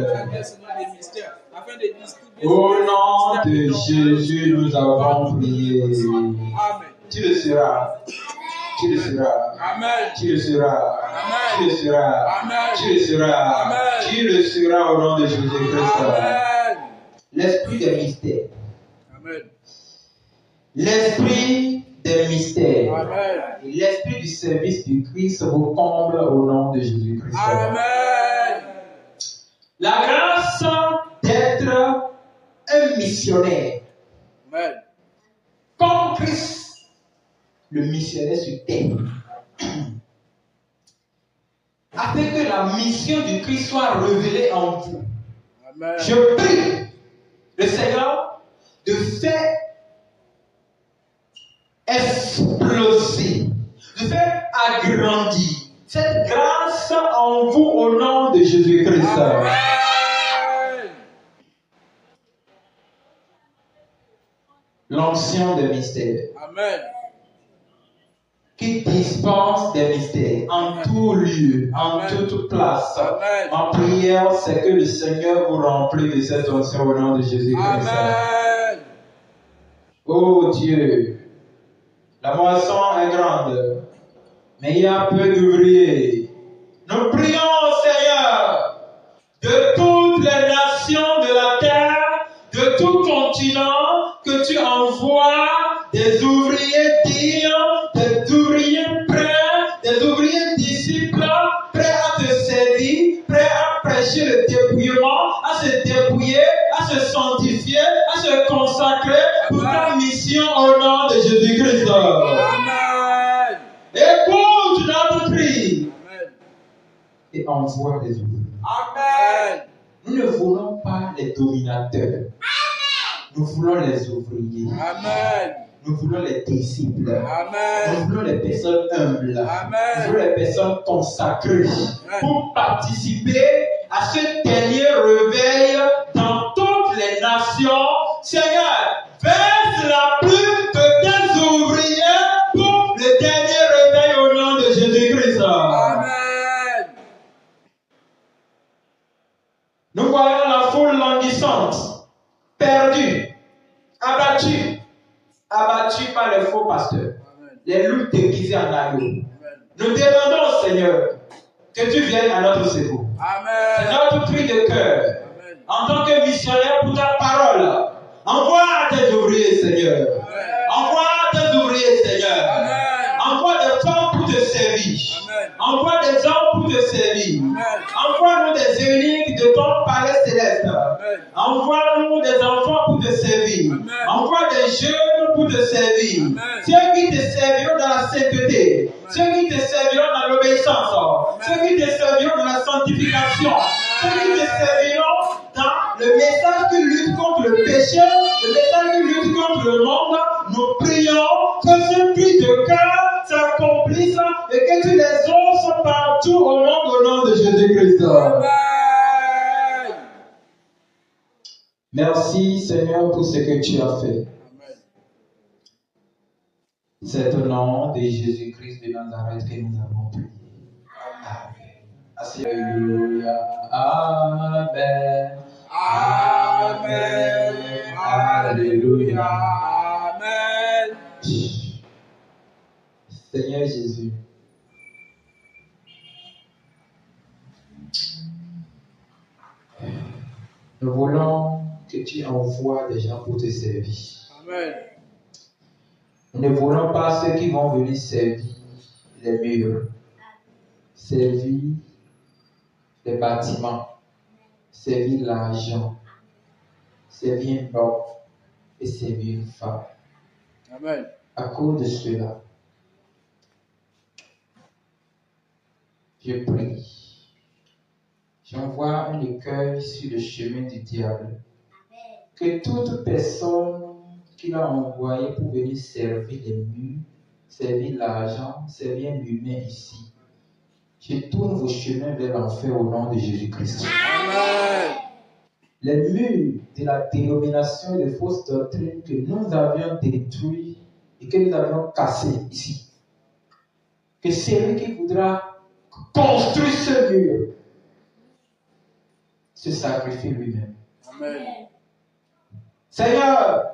Au nom de Jésus, nous avons prié. Tu le seras. Tu le seras. Amen. Tu le seras. Amen. Tu le seras. Amen. Tu le seras. Amen. Tu le seras au nom de Jésus-Christ. Amen. L'esprit des mystères. Amen. L'esprit des mystères. Amen. Et l'esprit du service du Christ vous comble au nom de Jésus-Christ. Amen. La grâce d'être un missionnaire. Amen. Comme Christ, le missionnaire sur terre. Afin que la mission du Christ soit révélée en vous. Amen. Je prie le Seigneur de faire exploser, de faire agrandir cette grâce en vous au nom de Jésus-Christ. Amen. L'onction des mystères. Amen. Qui dispense des mystères en tout lieu, en toute place. Amen. Ma prière, c'est que le Seigneur vous remplisse de cette onction au nom de Jésus-Christ. Amen. Oh Dieu, la moisson est grande, mais il y a peu d'ouvriers. Nous prions, Seigneur, de toutes les nations de la terre, de tout continent, que tu envoies des ouvriers dignes, des ouvriers prêts, des ouvriers disciples, prêts à te servir, prêts à prêcher le dépouillement, à se dépouiller, à se sanctifier, à se consacrer pour ta mission au nom de Jésus-Christ. Amen. Écoute notre cri Amen. et envoie des ouvriers. Amen. ne voulons pas les dominateurs. Nous voulons les ouvriers. Amen. Nous voulons les disciples. Amen. Nous voulons les personnes humbles. Amen. Nous voulons les personnes consacrées. Amen. Pour participer à ce dernier réveil dans toutes les nations. Seigneur, verse la pluie de tes ouvriers pour le dernier réveil au nom de Jésus-Christ. Amen. Nous voyons la foule languissante, perdue, abattue par les faux pasteurs, les loups déguisés en agneaux. Nous demandons, Seigneur, que tu viennes à notre secours. C'est notre cri de cœur. En tant que missionnaire pour ta parole, envoie tes ouvriers, Seigneur. Envoie tes ouvriers, Seigneur. Envoie des femmes pour te servir. Envoie des hommes pour te servir. Envoie-nous des eunuques de ton palais céleste. Envoie-nous des enfants pour te servir. Envoie des jeunes pour te servir. Ceux qui te serviront dans la sainteté. Ceux qui te serviront dans l'obéissance. Ceux qui te serviront dans la sanctification. Ceux qui te serviront dans le message qui lutte contre le péché, le message qui lutte contre le monde. Nous prions que ce cri de cœur s'accomplisse et que tu les oses partout au nom de Jésus-Christ. Merci Seigneur pour ce que tu as fait. C'est au nom de Jésus-Christ de Nazareth que nous avons prié. Amen. Alléluia. Amen. Amen. Alléluia. Amen. Seigneur Jésus, nous voulons que tu envoies des gens pour te servir. Amen. Nous ne voulons pas ceux qui vont venir servir les murs, servir les bâtiments, servir l'argent, servir un homme et servir une femme. Amen. À cause de cela, je prie. J'envoie un écueil sur le chemin du diable. Que toute personne qu'il a envoyée pour venir servir les murs, servir l'argent, servir un humain ici, je tourne vos chemins vers l'enfer au nom de Jésus-Christ. Amen. Les murs de la dénomination et de fausses doctrines que nous avions détruits et que nous avions cassés ici. Que celui qui voudra construire ce mur se sacrifie lui-même. Amen. Seigneur,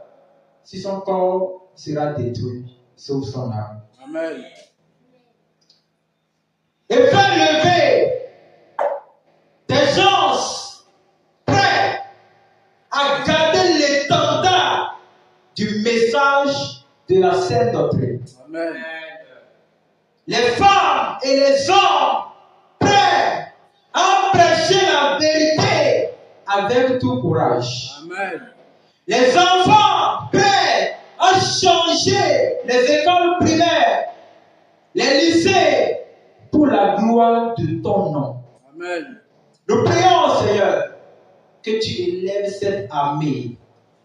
si son corps sera détruit, sauve son âme. Amen. Et fais lever des gens prêts à garder l'étendard du message de la sainte doctrine. Amen. Les femmes et les hommes prêts à prêcher la vérité avec tout courage. Amen. Les enfants prêts à changer les écoles primaires, les lycées, pour la gloire de ton nom. Amen. Nous prions, Seigneur, que tu élèves cette armée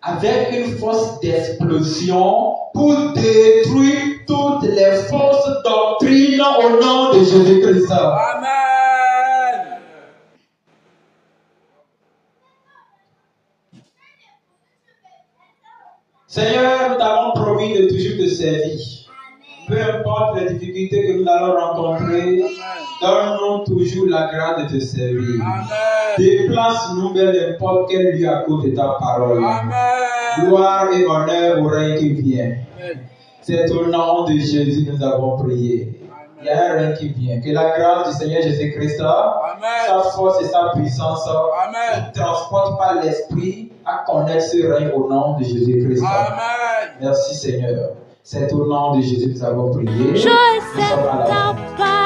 avec une force d'explosion pour détruire toutes les fausses doctrines au nom de Jésus-Christ. Amen. Seigneur, nous t'avons promis de toujours te servir. Peu importe les difficultés que nous allons rencontrer, donne-nous toujours la grâce de te servir. Amen. Déplace-nous vers n'importe quel lieu à cause de ta parole. Amen. Gloire et honneur au règne qui vient. Amen. C'est au nom de Jésus que nous avons prié. Il y a un règne qui vient. Que la grâce du Seigneur Jésus-Christ, sa force et sa puissance, Amen. transporte par l'Esprit à connaître ce règne au nom de Jésus-Christ. Amen. Merci Seigneur. C'est au nom de Jésus que nous avons prié. Je Nous sais sommes à la ta fin. parole.